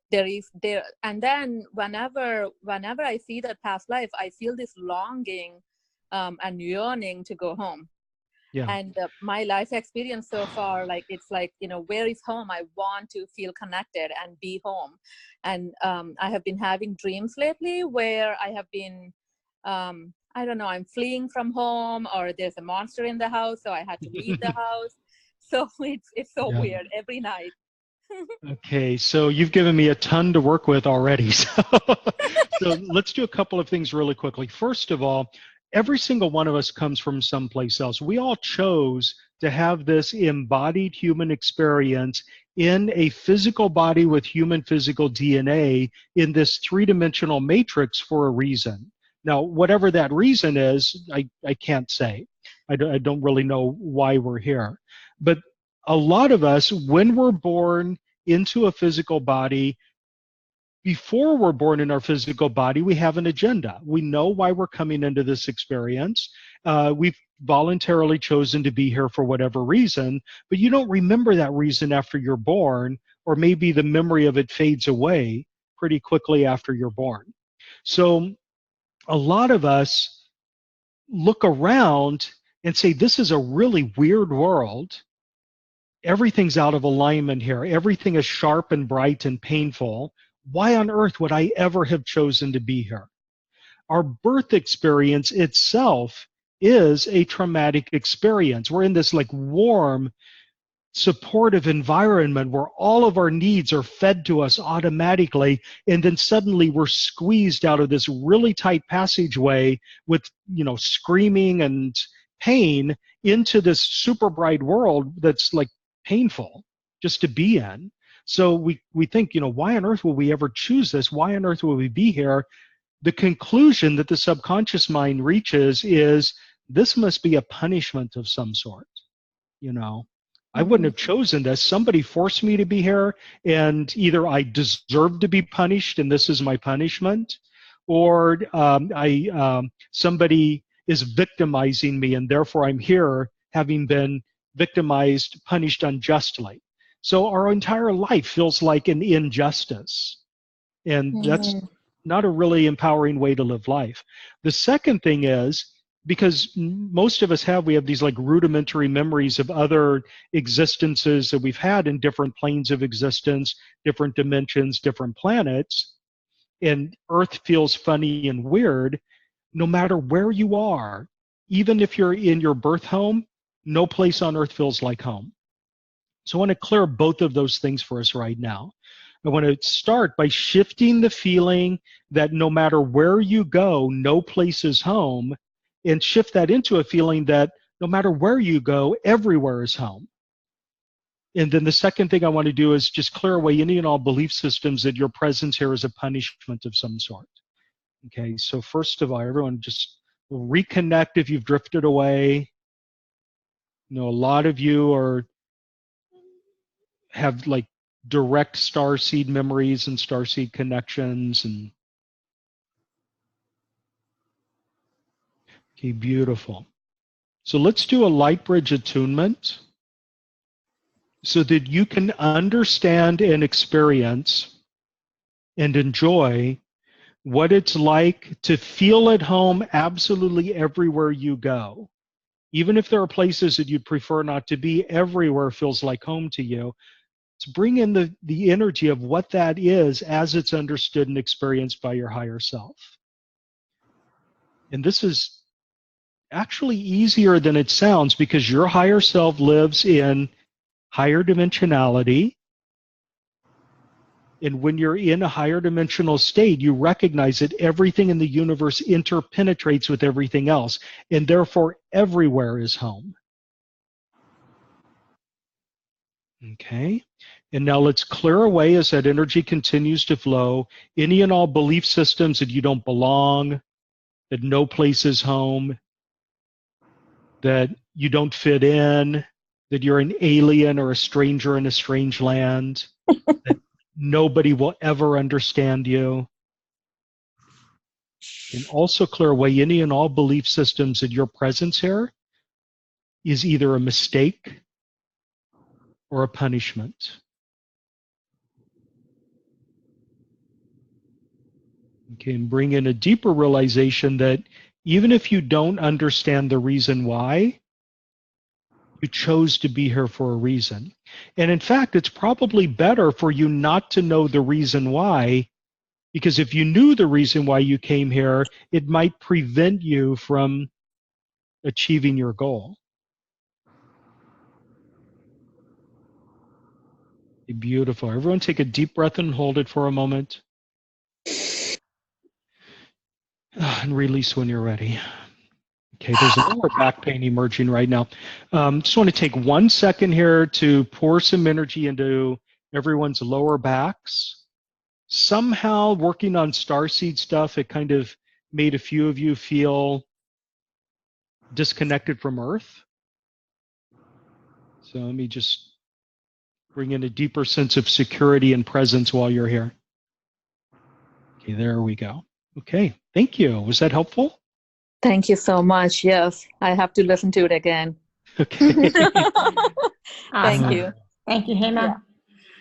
and then whenever I see that past life, I feel this longing and yearning to go home. Yeah. And my life experience so far, it's like, where is home? I want to feel connected and be home. And I have been having dreams lately where I have been, I don't know, I'm fleeing from home, or there's a monster in the house, so I had to leave the house. So it's so weird every night. Okay, so you've given me a ton to work with already. So let's do a couple of things really quickly. First of all, every single one of us comes from someplace else. We all chose to have this embodied human experience in a physical body with human physical DNA in this three-dimensional matrix for a reason. Now, whatever that reason is, I can't say. I don't really know why we're here. But a lot of us, when we're born into a physical body, before we're born in our physical body, we have an agenda. We know why we're coming into this experience. We've voluntarily chosen to be here for whatever reason, but you don't remember that reason after you're born, or maybe the memory of it fades away pretty quickly after you're born. So a lot of us look around and say, this is a really weird world. Everything's out of alignment here. Everything is sharp and bright and painful. Why on earth would I ever have chosen to be here? Our birth experience itself is a traumatic experience. We're in this like warm, supportive environment where all of our needs are fed to us automatically, and then suddenly we're squeezed out of this really tight passageway with, screaming and pain into this super bright world that's like painful just to be in. So we think, why on earth will we ever choose this? Why on earth will we be here? The conclusion that the subconscious mind reaches is this must be a punishment of some sort. I wouldn't have chosen this. Somebody forced me to be here, and either I deserve to be punished and this is my punishment, or somebody is victimizing me and therefore I'm here having been victimized, punished unjustly. So our entire life feels like an injustice, and that's not a really empowering way to live life. The second thing is, because most of us we have these like rudimentary memories of other existences that we've had in different planes of existence, different dimensions, different planets, and Earth feels funny and weird. No matter where you are, even if you're in your birth home, no place on Earth feels like home. So I want to clear both of those things for us right now. I want to start by shifting the feeling that no matter where you go, no place is home, and shift that into a feeling that no matter where you go, everywhere is home. And then the second thing I want to do is just clear away any and all belief systems that your presence here is a punishment of some sort. Okay, so first of all, everyone just reconnect if you've drifted away. A lot of you have like direct starseed memories and starseed connections. And okay, beautiful. So let's do a light bridge attunement so that you can understand and experience and enjoy what it's like to feel at home absolutely everywhere you go. Even if there are places that you'd prefer not to be, everywhere feels like home to you. Let's bring in the energy of what that is as it's understood and experienced by your higher self. And this is actually easier than it sounds, because your higher self lives in higher dimensionality. And when you're in a higher dimensional state, you recognize that everything in the universe interpenetrates with everything else, and therefore everywhere is home. Okay, and now let's clear away, as that energy continues to flow, any and all belief systems that you don't belong, that no place is home, that you don't fit in, that you're an alien or a stranger in a strange land, that nobody will ever understand you. And also clear away any and all belief systems that your presence here is either a mistake or a punishment. Okay, and bring in a deeper realization that even if you don't understand the reason why, you chose to be here for a reason. And in fact, it's probably better for you not to know the reason why, because if you knew the reason why you came here, it might prevent you from achieving your goal. Beautiful. Everyone take a deep breath and hold it for a moment. And release when you're ready. Okay, there's a lower back pain emerging right now. Just want to take 1 second here to pour some energy into everyone's lower backs. Somehow working on starseed stuff, it kind of made a few of you feel disconnected from Earth. So let me just bring in a deeper sense of security and presence while you're here. Okay, there we go. Okay, thank you. Was that helpful? Thank you so much. Yes, I have to listen to it again. Okay. Thank you. Thank you, Hema.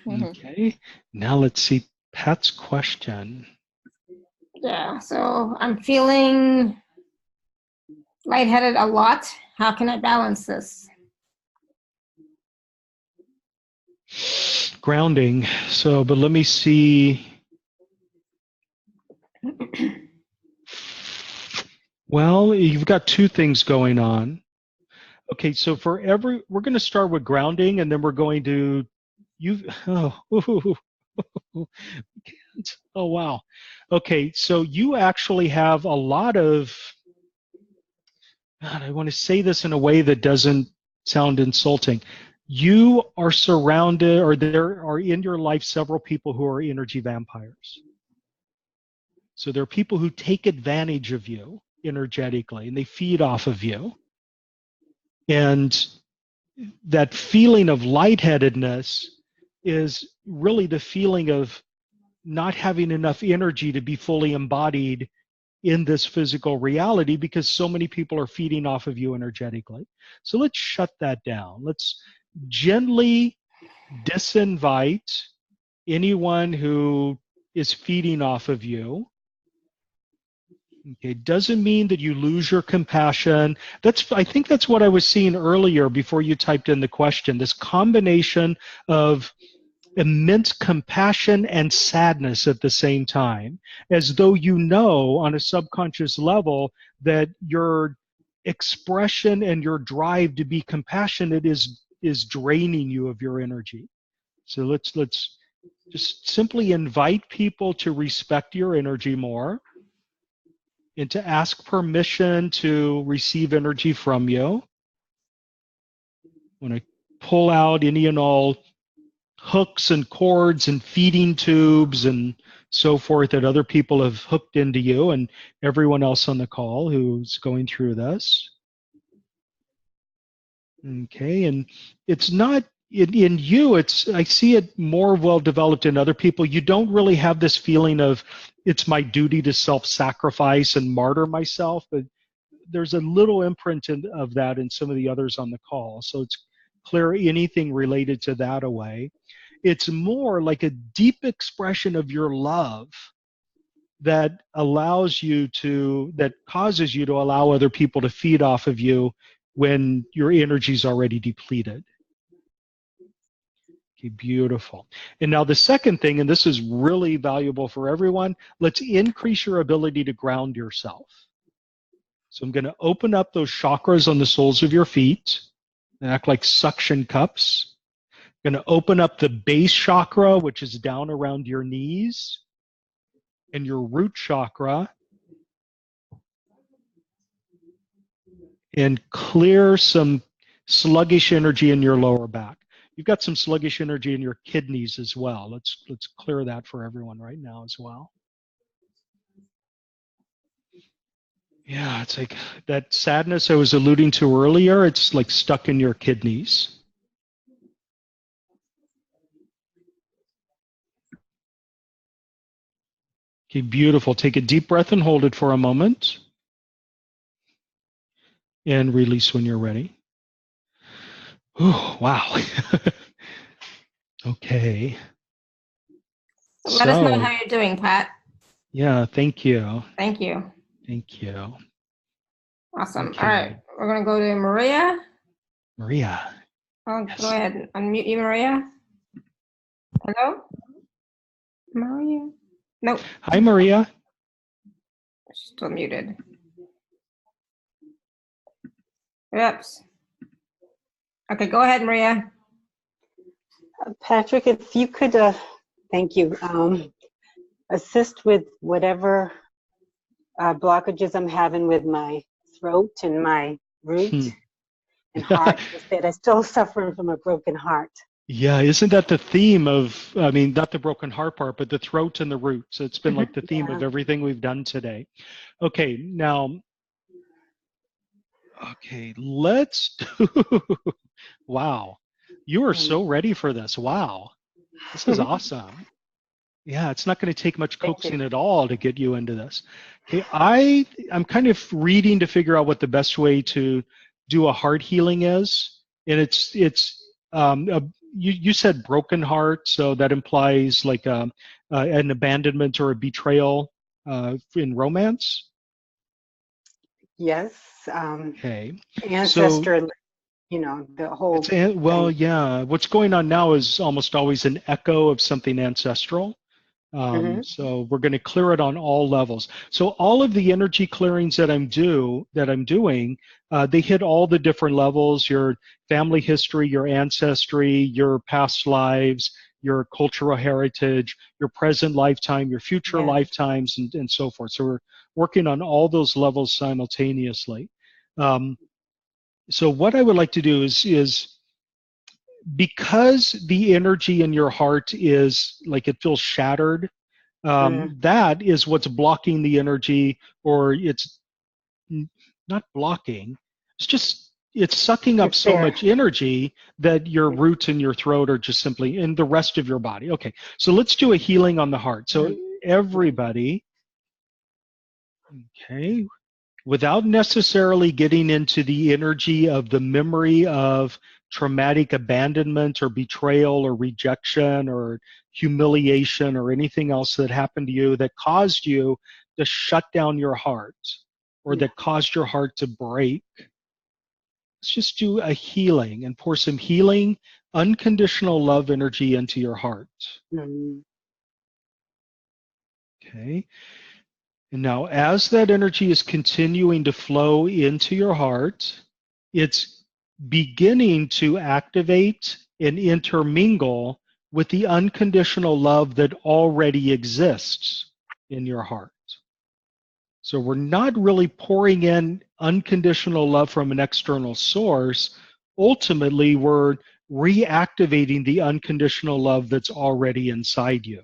Yeah. Okay, now let's see Pat's question. Yeah, so I'm feeling lightheaded a lot. How can I balance this? Grounding. So, but let me see. Well, you've got two things going on. Okay, so we're going to start with grounding, and then we're going to, oh, wow. Okay, so you actually have a lot of, God, I want to say this in a way that doesn't sound insulting. You are surrounded, or there are in your life several people who are energy vampires. So there are people who take advantage of you energetically, and they feed off of you. And that feeling of lightheadedness is really the feeling of not having enough energy to be fully embodied in this physical reality because so many people are feeding off of you energetically. So let's shut that down. Let's gently disinvite anyone who is feeding off of you. Okay, doesn't mean that you lose your compassion. I think that's what I was seeing earlier before you typed in the question, this combination of immense compassion and sadness at the same time, as though you know on a subconscious level that your expression and your drive to be compassionate is draining you of your energy. So let's just simply invite people to respect your energy more and to ask permission to receive energy from you. When I pull out any and all hooks and cords and feeding tubes and so forth that other people have hooked into you and everyone else on the call who's going through this. Okay, and it's not in you, I see it more well developed in other people. You don't really have this feeling of it's my duty to self-sacrifice and martyr myself, but there's a little imprint of that in some of the others on the call. So it's clear anything related to that away. It's more like a deep expression of your love that causes you to allow other people to feed off of you when your energy's already depleted. Okay, beautiful. And now the second thing, and this is really valuable for everyone, let's increase your ability to ground yourself. So I'm going to open up those chakras on the soles of your feet. They act like suction cups. I'm going to open up the base chakra, which is down around your knees, and your root chakra, and clear some sluggish energy in your lower back. You've got some sluggish energy in your kidneys as well. Let's clear that for everyone right now as well. Yeah, it's like that sadness I was alluding to earlier, it's like stuck in your kidneys. Okay, beautiful. Take a deep breath and hold it for a moment. And release when you're ready. Oh, wow. Okay. Let us know how you're doing, Pat. Yeah, thank you. Thank you. Thank you. Awesome. Okay. All right, we're going to go to Maria. Maria. Oh, Yes. Go ahead. Unmute you, Maria. Hello? Maria? Nope. Hi, Maria. She's still muted. Oops. Okay, go ahead, Maria. Patrick, if you could, thank you, assist with whatever blockages I'm having with my throat and my root and heart. Instead, I'm still suffering from a broken heart. Yeah, isn't that the theme of, I mean, not the broken heart part, but the throat and the root. So it's been like the theme of everything we've done today. Okay, now, let's do, wow. You are so ready for this. Wow. This is awesome. Yeah, it's not going to take much coaxing at all to get you into this. Okay, I'm kind of reading to figure out what the best way to do a heart healing is, and you said broken heart, so that implies like an abandonment or a betrayal in romance? Yes. Okay. So Ancestor, you know, the whole well, thing. yeah. What's going on now is almost always an echo of something ancestral. Mm-hmm. So we're going to clear it on all levels. So all of the energy clearings that I'm doing, they hit all the different levels: your family history, your ancestry, your past lives, your cultural heritage, your present lifetime, your future Yes. lifetimes, and so forth. So we're working on all those levels simultaneously. So what I would like to do is because the energy in your heart is like it feels shattered, Mm. that is what's blocking the energy, or it's not blocking, it's sucking up It's so there. much energy that your roots and your throat are just simply in the rest of your body. Okay, so let's do a healing on the heart. So everybody, okay, without necessarily getting into the energy of the memory of traumatic abandonment or betrayal or rejection or humiliation or anything else that happened to you that caused you to shut down your heart or Yeah. that caused your heart to break. Let's just do a healing and pour some healing, unconditional love energy into your heart. Mm. Okay. And now, as that energy is continuing to flow into your heart, it's beginning to activate and intermingle with the unconditional love that already exists in your heart. So we're not really pouring in unconditional love from an external source. Ultimately, we're reactivating the unconditional love that's already inside you.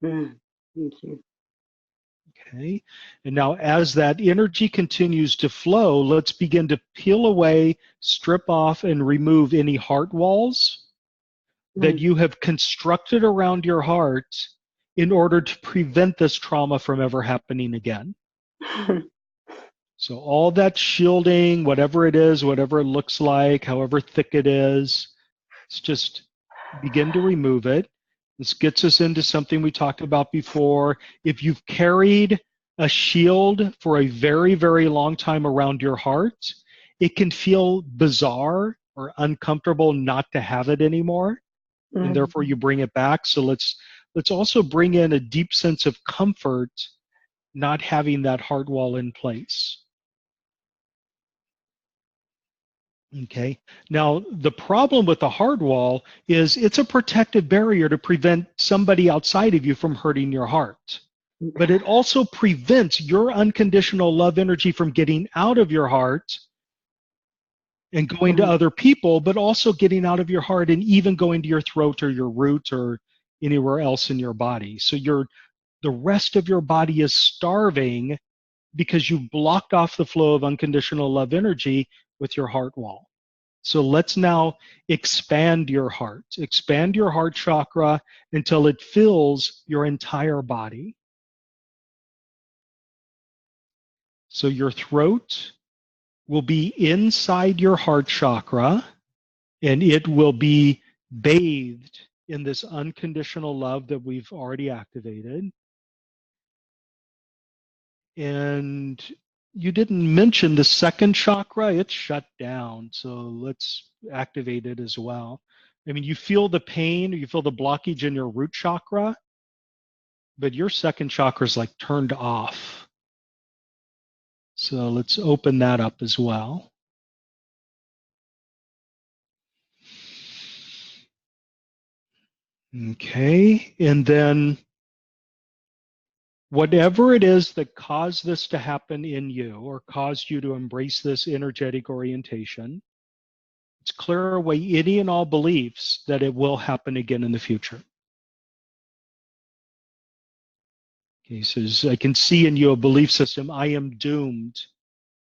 Mm. Thank you. Okay. And now as that energy continues to flow, let's begin to peel away, strip off, and remove any heart walls that Mm. you have constructed around your heart in order to prevent this trauma from ever happening again. So all that shielding, whatever it is, whatever it looks like, however thick it is, let's just begin to remove it. This gets us into something we talked about before. If you've carried a shield for a very, very long time around your heart, it can feel bizarre or uncomfortable not to have it anymore, and Mm. therefore you bring it back. So let's also bring in a deep sense of comfort not having that heart wall in place. Okay. Now, the problem with the hard wall is it's a protective barrier to prevent somebody outside of you from hurting your heart. But it also prevents your unconditional love energy from getting out of your heart and going to Mm. other people, but also getting out of your heart and even going to your throat or your root or anywhere else in your body. So the rest of your body is starving because you've blocked off the flow of unconditional love energy with your heart wall. So let's now expand your heart chakra until it fills your entire body. So your throat will be inside your heart chakra and it will be bathed in this unconditional love that we've already activated. And you didn't mention the second chakra, it's shut down. So let's activate it as well. I mean, you feel the pain, you feel the blockage in your root chakra, but your second chakra is like turned off. So let's open that up as well. Okay, and then whatever it is that caused this to happen in you or caused you to embrace this energetic orientation, let's clear away any and all beliefs that it will happen again in the future. Okay, so I can see in you a belief system, I am doomed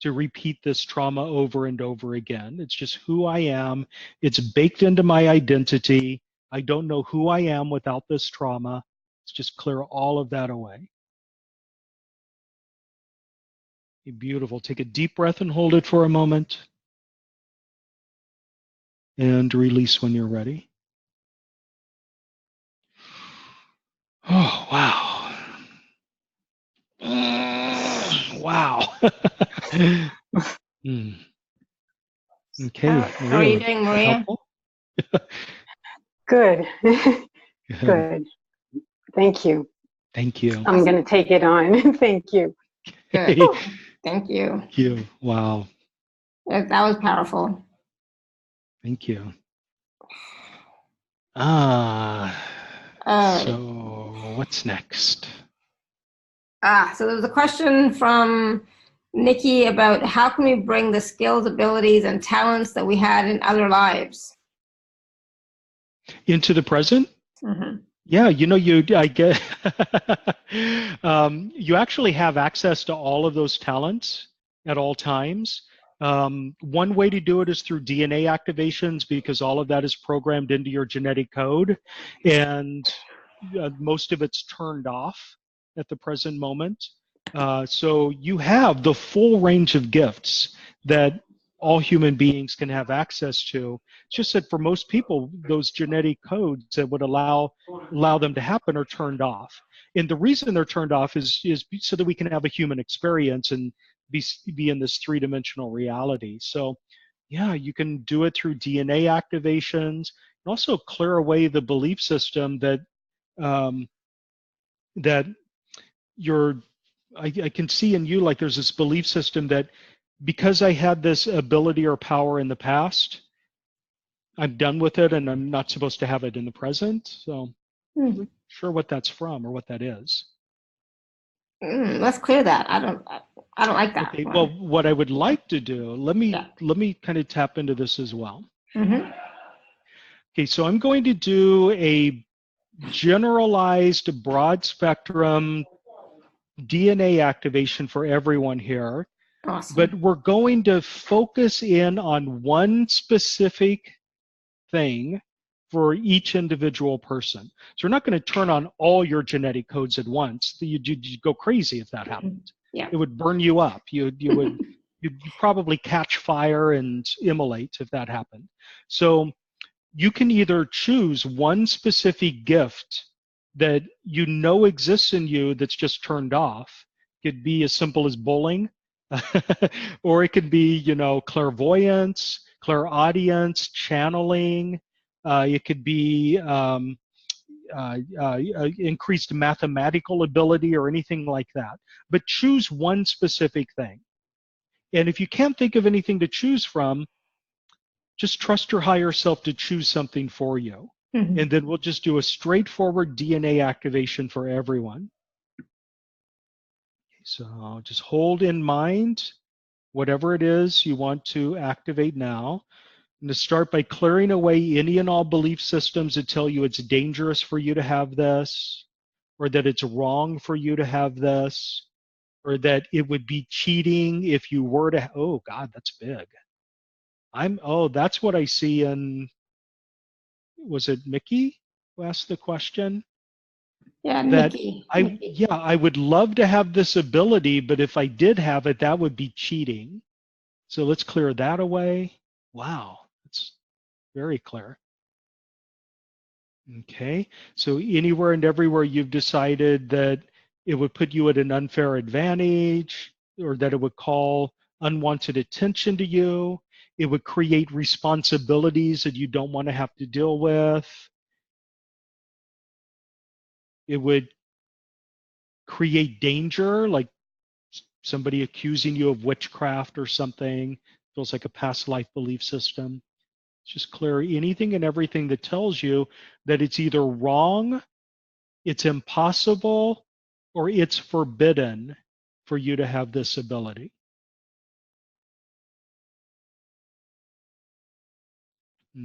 to repeat this trauma over and over again. It's just who I am. It's baked into my identity. I don't know who I am without this trauma. Let's just clear all of that away. Okay, beautiful. Take a deep breath and hold it for a moment. And release when you're ready. Oh, wow. Wow. Hmm. Okay. How are you doing, Maria? Helpful? Good. Good. Good. Thank you. Thank you. I'm going to take it on. Thank you. Good. Thank you. Thank you. Wow. That was powerful. Thank you. right. So what's next? So there was a question from Nikki about how can we bring the skills, abilities, and talents that we had in other lives Into the present? Mm-hmm. Yeah, I get you actually have access to all of those talents at all times. One way to do it is through DNA activations, because all of that is programmed into your genetic code, and most of it's turned off at the present moment. So you have the full range of gifts that all human beings can have access to. It's just that for most people, those genetic codes that would allow them to happen are turned off. And the reason they're turned off is so that we can have a human experience and be in this three-dimensional reality. So yeah, you can do it through DNA activations, and also clear away the belief system that that I can see in you, like there's this belief system that because I had this ability or power in the past, I'm done with it and I'm not supposed to have it in the present. So I'm not sure what that's from or what that is. Let's clear that. I don't like that. Okay, well, what I would like to do, let me kind of tap into this as well. Mm-hmm. Okay, so I'm going to do a generalized broad spectrum DNA activation for everyone here. Awesome. But we're going to focus in on one specific thing for each individual person. So we're not going to turn on all your genetic codes at once. You'd go crazy if that happened. Yeah. It would burn you up. You'd probably catch fire and immolate if that happened. So you can either choose one specific gift that you know exists in you that's just turned off. It could be as simple as bowling, or it could be, clairvoyance, clairaudience, channeling. It could be increased mathematical ability or anything like that. But choose one specific thing. And if you can't think of anything to choose from, just trust your higher self to choose something for you. Mm-hmm. And then we'll just do a straightforward DNA activation for everyone. So just hold in mind whatever it is you want to activate now. And to start by clearing away any and all belief systems that tell you it's dangerous for you to have this, or that it's wrong for you to have this, or that it would be cheating if you were to, oh God, that's big. That's what I see in, was it Mickey who asked the question? Yeah, That Mickey. I would love to have this ability, but if I did have it, that would be cheating. So let's clear that away. Wow, that's very clear. Okay, so anywhere and everywhere you've decided that it would put you at an unfair advantage, or that it would call unwanted attention to you, it would create responsibilities that you don't want to have to deal with, it would create danger, like somebody accusing you of witchcraft or something, feels like a past life belief system. Just clear anything and everything that tells you that it's either wrong, it's impossible, or it's forbidden for you to have this ability.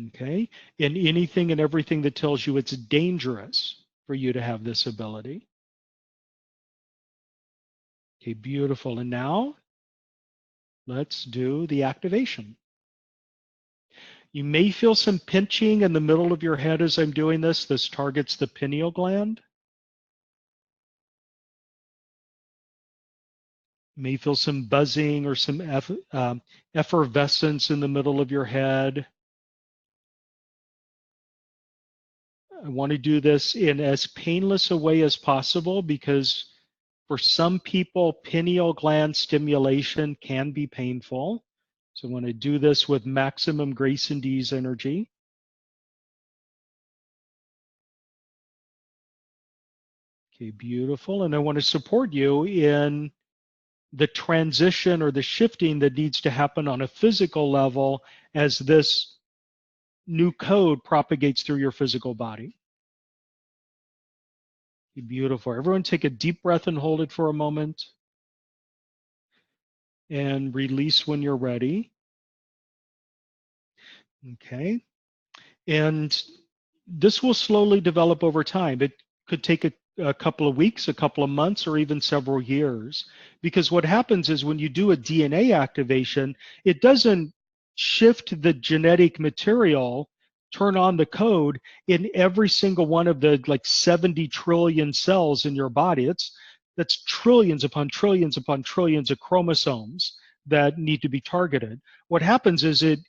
Okay, and anything and everything that tells you it's dangerous for you to have this ability. Okay, beautiful. And now let's do the activation. You may feel some pinching in the middle of your head as I'm doing this. This targets the pineal gland. You may feel some buzzing or some effervescence in the middle of your head. I want to do this in as painless a way as possible, because For some people, pineal gland stimulation can be painful. So I want to do this with maximum grace and ease energy. Okay, beautiful. And I want to support you in the transition or the shifting that needs to happen on a physical level as this new code propagates through your physical body. Beautiful. Everyone take a deep breath and hold it for a moment. And release when you're ready. Okay. And this will slowly develop over time. It could take a couple of weeks, a couple of months, or even several years. Because what happens is when you do a DNA activation, it doesn't shift the genetic material, turn on the code in every single one of the like 70 trillion cells in your body. That's trillions upon trillions upon trillions of chromosomes that need to be targeted. What happens is it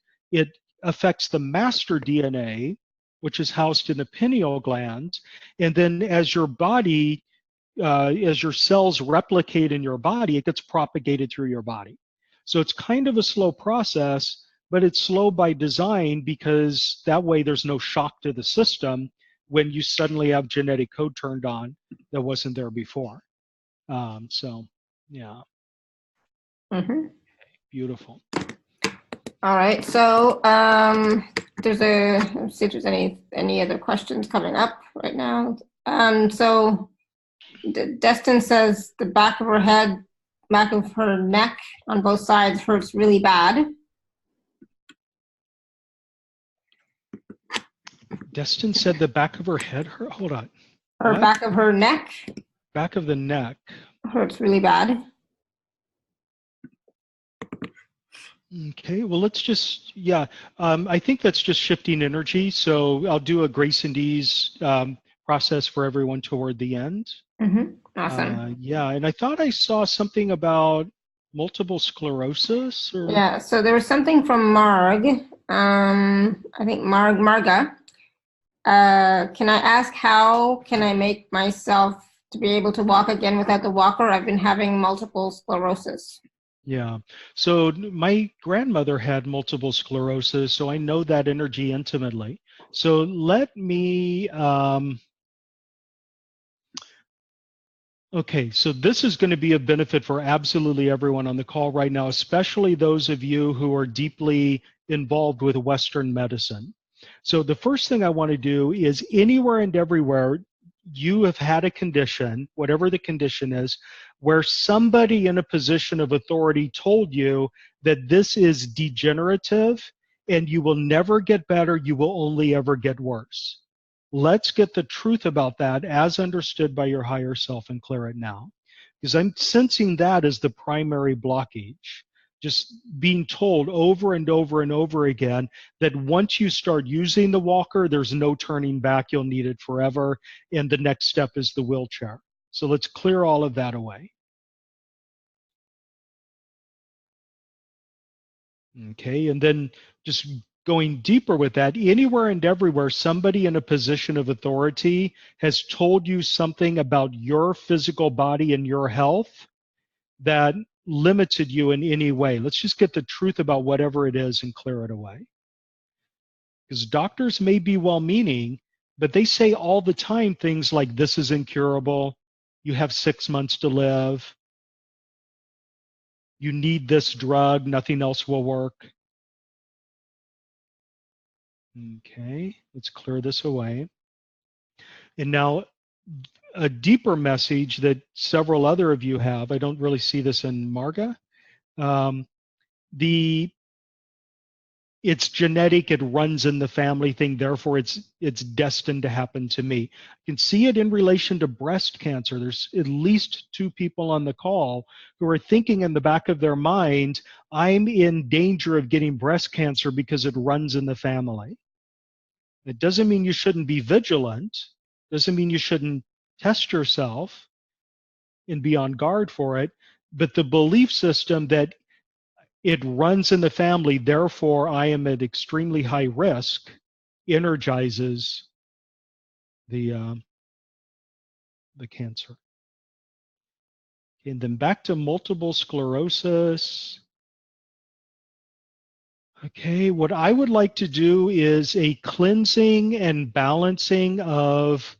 affects the master DNA, which is housed in the pineal gland, and then as your body, as your cells replicate in your body, it gets propagated through your body. So it's kind of a slow process, but it's slow by design because that way there's no shock to the system when you suddenly have genetic code turned on that wasn't there before. So, yeah. Mm-hmm. Beautiful. All right. So let's see if there's any other questions coming up right now. So Destin says the back of her head, back of her neck on both sides hurts really bad. Destin said the back of her head hurt. Hold on. Her What? back of her neck. Back of the neck. Hurts really bad. Okay, well, let's just, yeah, I think that's just shifting energy. So I'll do a grace and ease process for everyone toward the end. Mm-hmm. Awesome. Yeah, and I thought I saw something about multiple sclerosis. Or... Yeah, so there was something from Marg. I think Marga. Can I ask how can I make myself to be able to walk again without the walker? I've been having multiple sclerosis. Yeah, so my grandmother had multiple sclerosis, so I know that energy intimately. So let me, okay, so this is going to be a benefit for absolutely everyone on the call right now, especially those of you who are deeply involved with Western medicine. So the first thing I want to do is anywhere and everywhere you have had a condition, whatever the condition is, where somebody in a position of authority told you that this is degenerative and you will never get better, you will only ever get worse. Let's get the truth about that as understood by your higher self and clear it now. Because I'm sensing that as the primary blockage. Just being told over and over and over again that once you start using the walker, there's no turning back, you'll need it forever, and the next step is the wheelchair. So let's clear all of that away. Okay, and then just going deeper with that, anywhere and everywhere, somebody in a position of authority has told you something about your physical body and your health that limited you in any way. Let's just get the truth about whatever it is and clear it away. Because doctors may be well-meaning, but they say all the time things like, this is incurable, you have 6 months to live, you need this drug, nothing else will work. Okay, let's clear this away. And now a deeper message that several other of you have, I don't really see this in Marga. It's genetic, it runs in the family thing, therefore it's destined to happen to me. I can see it in relation to breast cancer. There's at least 2 people on the call who are thinking in the back of their mind, I'm in danger of getting breast cancer because it runs in the family. It doesn't mean you shouldn't be vigilant, doesn't mean you shouldn't test yourself and be on guard for it, but the belief system that it runs in the family, therefore I am at extremely high risk, energizes the cancer. And then back to multiple sclerosis. Okay, what I would like to do is a cleansing and balancing of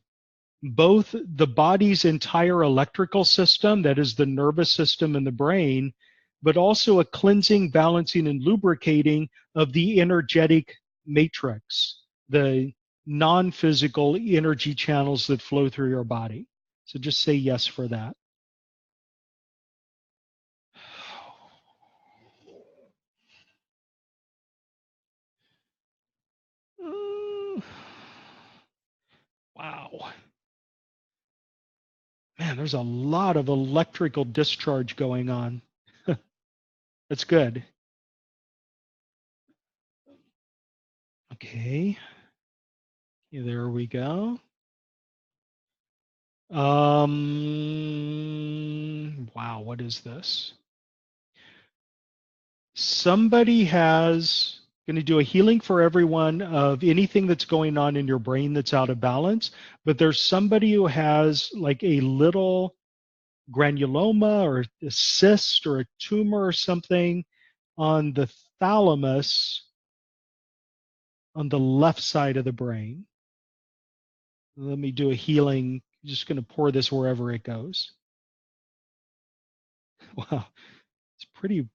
both the body's entire electrical system, that is the nervous system and the brain, but also a cleansing, balancing, and lubricating of the energetic matrix, the non-physical energy channels that flow through your body. So just say yes for that. Wow. Man, there's a lot of electrical discharge going on. That's good. Okay. There we go. Wow, what is this? Somebody has going to do a healing for everyone of anything that's going on in your brain that's out of balance, but there's somebody who has like a little granuloma or a cyst or a tumor or something on the thalamus on the left side of the brain. Let me do a healing. I'm just going to pour this wherever it goes. Wow, it's pretty.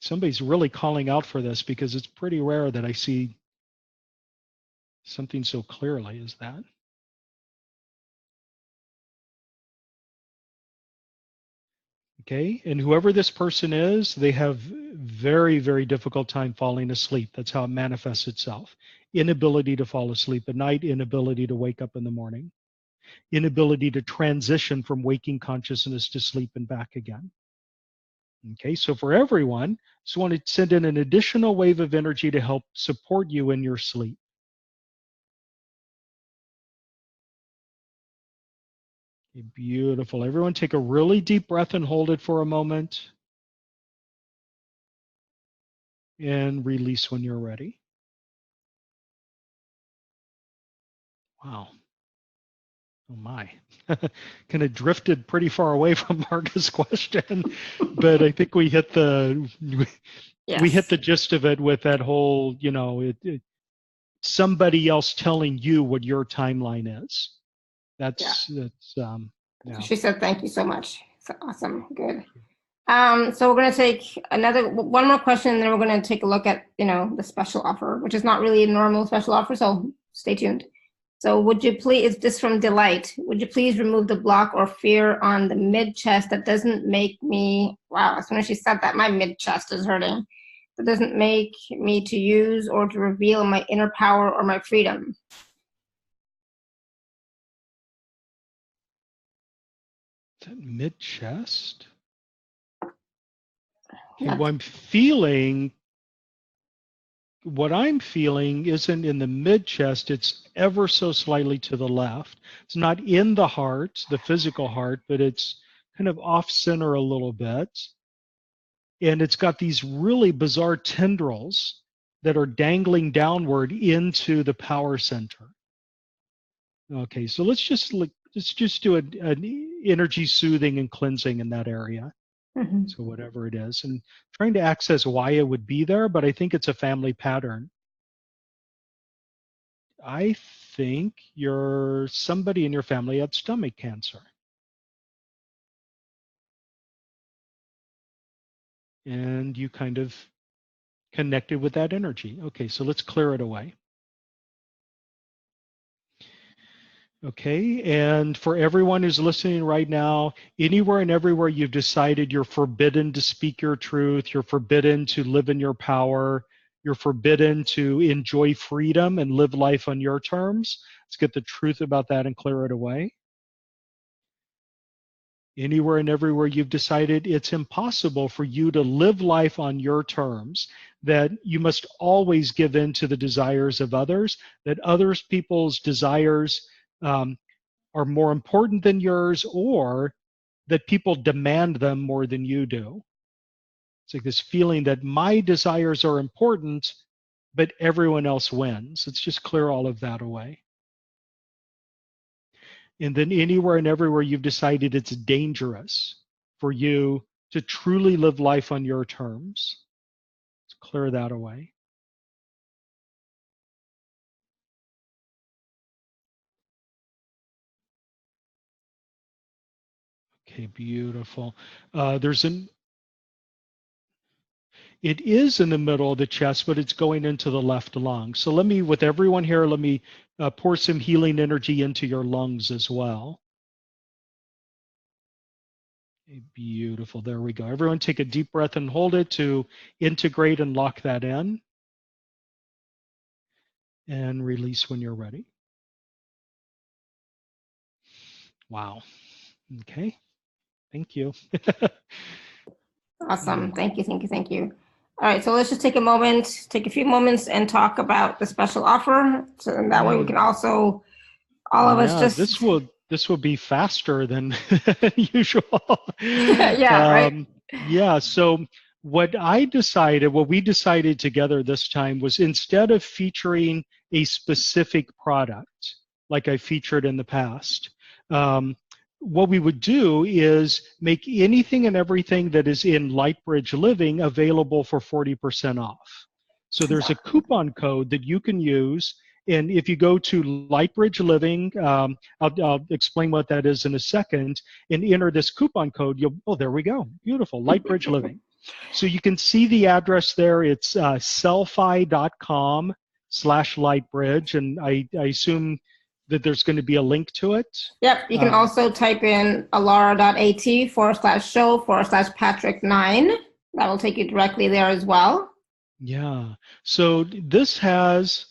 Somebody's really calling out for this because it's pretty rare that I see something so clearly as that. Okay, and whoever this person is, they have very, very difficult time falling asleep. That's how it manifests itself. Inability to fall asleep at night, inability to wake up in the morning, inability to transition from waking consciousness to sleep and back again. Okay, so for everyone, just want to send in an additional wave of energy to help support you in your sleep. Okay, beautiful. Everyone take a really deep breath and hold it for a moment. And release when you're ready. Wow. Oh my. Kind of drifted pretty far away from Marga's question, but I think we hit the Yes. we hit the gist of it with that whole, you know, somebody else telling you what your timeline is. That's yeah. She said thank you so much. So awesome. Good. So we're going to take one more question, and then we're going to take a look at, you know, the special offer, which is not really a normal special offer, so stay tuned. So would you please, it's this from Delight, would you please remove the block or fear on the mid chest that doesn't make me, wow, as soon as she said that, my mid chest is hurting. That doesn't make me to use or to reveal my inner power or my freedom. Is that mid chest? Yeah. What I'm feeling isn't in the mid chest, it's ever so slightly to the left. It's not in the heart, the physical heart, but it's kind of off center a little bit. And it's got these really bizarre tendrils that are dangling downward into the power center. Okay, so let's just do an energy soothing and cleansing in that area. Mm-hmm. So whatever it is, and trying to access why it would be there, but I think it's a family pattern. I think you're somebody in your family had stomach cancer. And you kind of connected with that energy. Okay, so let's clear it away. Okay, and for everyone who's listening right now, anywhere and everywhere you've decided you're forbidden to speak your truth, you're forbidden to live in your power, you're forbidden to enjoy freedom and live life on your terms, let's get the truth about that and clear it away. Anywhere and everywhere you've decided it's impossible for you to live life on your terms, that you must always give in to the desires of others, that others people's desires are more important than yours, or that people demand them more than you do. It's like this feeling that my desires are important, but everyone else wins. Let's just clear all of that away. and then anywhere and everywhere you've decided it's dangerous for you to truly live life on your terms. Let's clear that away. Okay, beautiful. It is in the middle of the chest, but it's going into the left lung. So let me, with everyone here, let me pour some healing energy into your lungs as well. Okay, beautiful. There we go. Everyone take a deep breath and hold it to integrate and lock that in. And release when you're ready. Wow. Okay. Thank you. Awesome. Thank you, thank you, thank you. All right, so let's just take a few moments and talk about the special offer. So that way we can also, all of us just... This will be faster than usual. Yeah, right. Yeah, so what we decided together this time was, instead of featuring a specific product like I featured in the past, what we would do is make anything and everything that is in Lightbridge Living available for 40% off. So there's a coupon code that you can use. And if you go to Lightbridge Living, I'll explain what that is in a second, and enter this coupon code, oh, there we go. Beautiful, Lightbridge Living. So you can see the address there. It's sellfi.com/Lightbridge, and I assume that there's going to be a link to it. Yep, you can also type in alara.at/show/Patrick9. That will take you directly there as well. Yeah, so this has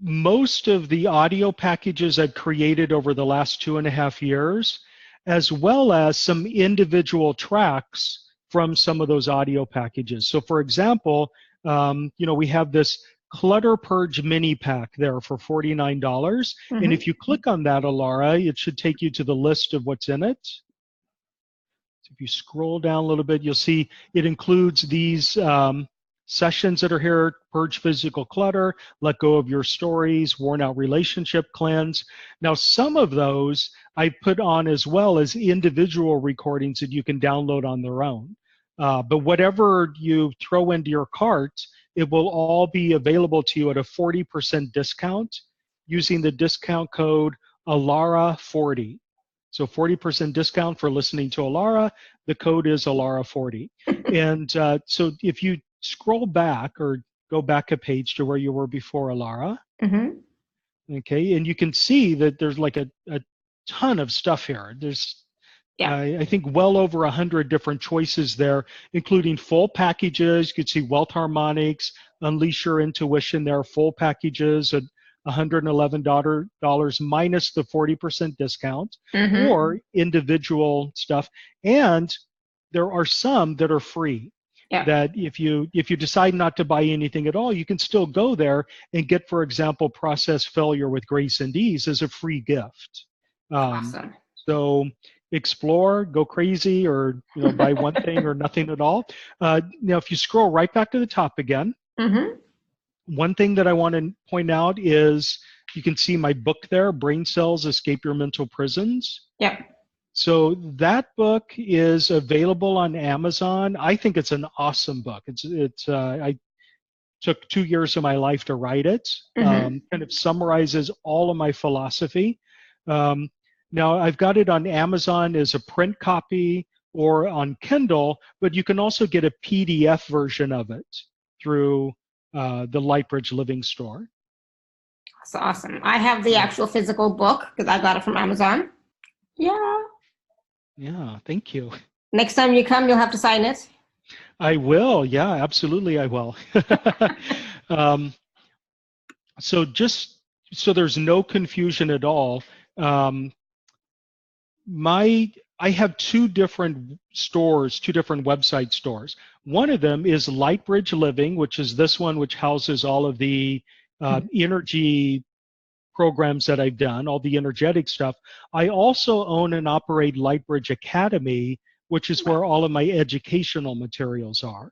most of the audio packages I've created over the last 2.5 years, as well as some individual tracks from some of those audio packages. So for example, we have this Clutter Purge mini pack there for $49. Mm-hmm. And if you click on that, Alara, it should take you to the list of what's in it. So if you scroll down a little bit, you'll see it includes these sessions that are here: Purge Physical Clutter, Let Go of Your Stories, Worn Out Relationship Cleanse. Now, some of those I put on as well as individual recordings that you can download on their own. But whatever you throw into your cart, it will all be available to you at a 40% discount using the discount code ALARA40. So 40% discount for listening to Alara. The code is ALARA40. And so if you scroll back or go back a page to where you were before, Alara, okay, and you can see that there's like a ton of stuff here. There's I think well over 100 different choices there, including full packages. You could see Wealth Harmonics, Unleash Your Intuition. There are full packages at $111 minus the 40% discount, or individual stuff. And there are some that are free. Yeah. That if you decide not to buy anything at all, you can still go there and get, for example, Process Failure with Grace and Ease as a free gift. Awesome. So explore, go crazy, or buy one thing or nothing at all. Now, if you scroll right back to the top again, one thing that I want to point out is you can see my book there, Brain Cells Escape Your Mental Prisons. Yeah. So that book is available on Amazon. I think it's an awesome book. I took 2 years of my life to write it. Kind of summarizes all of my philosophy. Now, I've got it on Amazon as a print copy or on Kindle, but you can also get a PDF version of it through the Lightbridge Living Store. That's awesome. I have the actual physical book because I got it from Amazon. Yeah. Yeah, thank you. Next time you come, you'll have to sign it. I will. Yeah, absolutely, I will. So just so there's no confusion at all, I have two different stores, two different website stores. One of them is Lightbridge Living, which is this one, which houses all of the energy programs that I've done, all the energetic stuff. I also own and operate Lightbridge Academy, which is where all of my educational materials are.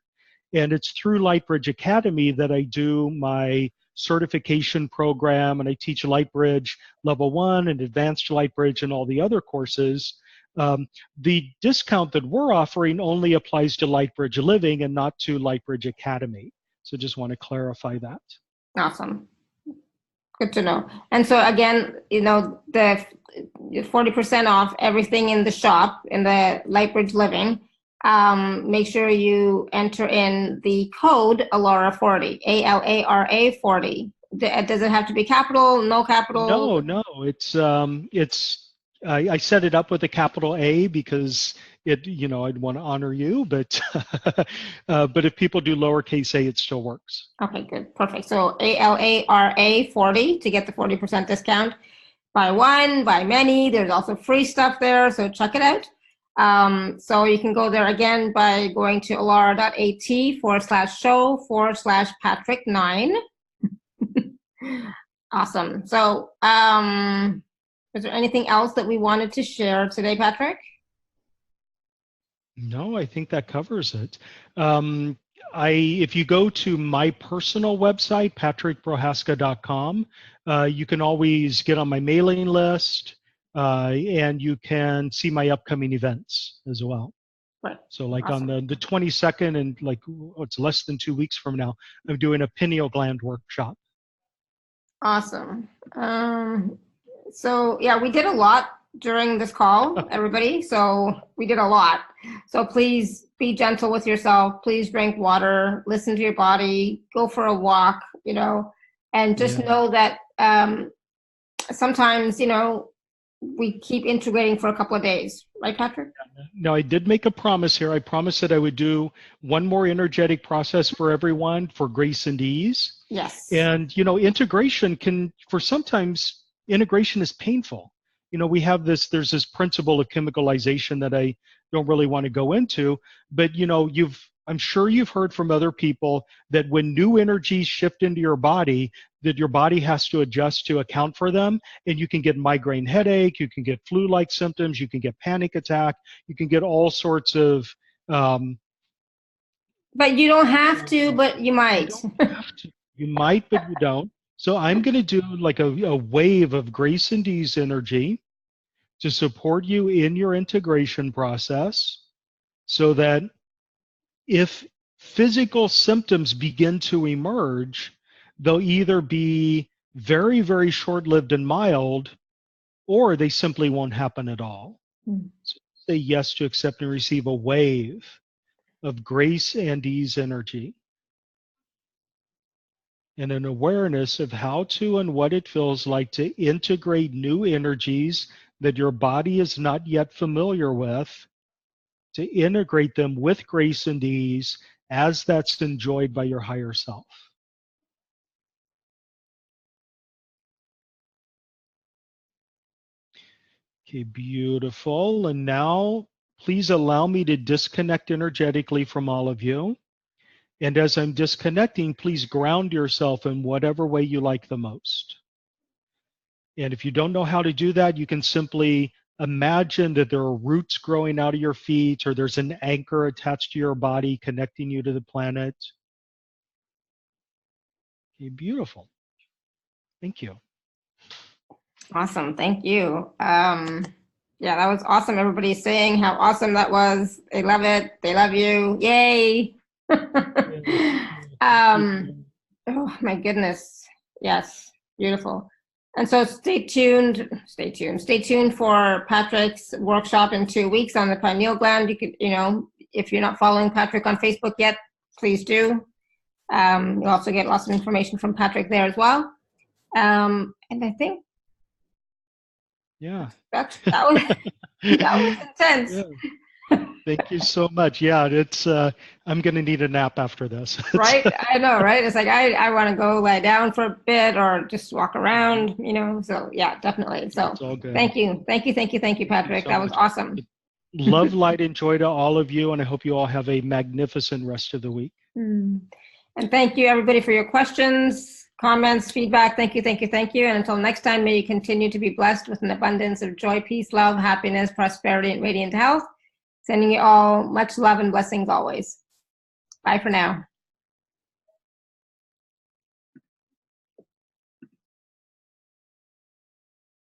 And it's through Lightbridge Academy that I do my certification program, and I teach Lightbridge Level 1 and Advanced Lightbridge and all the other courses. The discount that we're offering only applies to Lightbridge Living and not to Lightbridge Academy. So just want to clarify that. Awesome. Good to know. And so again, you know, the 40% off everything in the shop, in the Lightbridge Living, make sure you enter in the code ALARA40, ALARA 40. Does it have to be capital, no capital? No, I set it up with a capital A because I'd want to honor you, but but if people do lowercase a, it still works. Okay, good, perfect. So ALARA 40 to get the 40% discount. Buy one, buy many. There's also free stuff there, so check it out. So you can go there again by going to alara.at/show/Patrick9. Awesome. So is there anything else that we wanted to share today, Patrick? No, I think that covers it. If you go to my personal website, patrickprohaska.com, you can always get on my mailing list, and you can see my upcoming events as well. Right. So like Awesome. on the 22nd, and like it's less than 2 weeks from now, I'm doing a pineal gland workshop. Awesome. So yeah, we did a lot during this call, everybody. So we did a lot. So please be gentle with yourself. Please drink water, listen to your body, go for a walk, and just know that sometimes, we keep integrating for a couple of days. Right, Patrick? No, I did make a promise here. I promised that I would do one more energetic process for everyone for grace and ease. Yes. And, integration sometimes integration is painful. There's this principle of chemicalization that I don't really want to go into, but, I'm sure you've heard from other people that when new energies shift into your body, that your body has to adjust to account for them, and you can get migraine headache, you can get flu-like symptoms, you can get panic attack, you can get all sorts of but you don't have to, but you might. You don't have to. You might, but you don't. So I'm going to do like a wave of grace and ease energy to support you in your integration process, so that if physical symptoms begin to emerge, they'll either be very, very short-lived and mild, or they simply won't happen at all. So say yes to accept and receive a wave of grace and ease energy, and an awareness of how to and what it feels like to integrate new energies that your body is not yet familiar with, to integrate them with grace and ease as that's enjoyed by your higher self. Okay, beautiful. And now please allow me to disconnect energetically from all of you. And as I'm disconnecting, please ground yourself in whatever way you like the most. And if you don't know how to do that, you can simply imagine that there are roots growing out of your feet, or there's an anchor attached to your body connecting you to the planet. Okay, beautiful. Thank you. Awesome. Thank you. Yeah, that was awesome. Everybody's saying how awesome that was. They love it. They love you. Yay. Oh my goodness. Yes. Beautiful. And so stay tuned for Patrick's workshop in 2 weeks on the pineal gland. You could, if you're not following Patrick on Facebook yet, please do. You'll also get lots of information from Patrick there as well. And I think that was intense. Yeah. Thank you so much. Yeah, I'm going to need a nap after this. Right? I know, right? It's like I want to go lie down for a bit or just walk around, So yeah, definitely. So it's all good. Thank you, Patrick. So that was awesome. Love, light, and joy to all of you, and I hope you all have a magnificent rest of the week. And thank you, everybody, for your questions, comments, feedback. Thank you. And until next time, may you continue to be blessed with an abundance of joy, peace, love, happiness, prosperity, and radiant health. Sending you all much love and blessings always. Bye for now.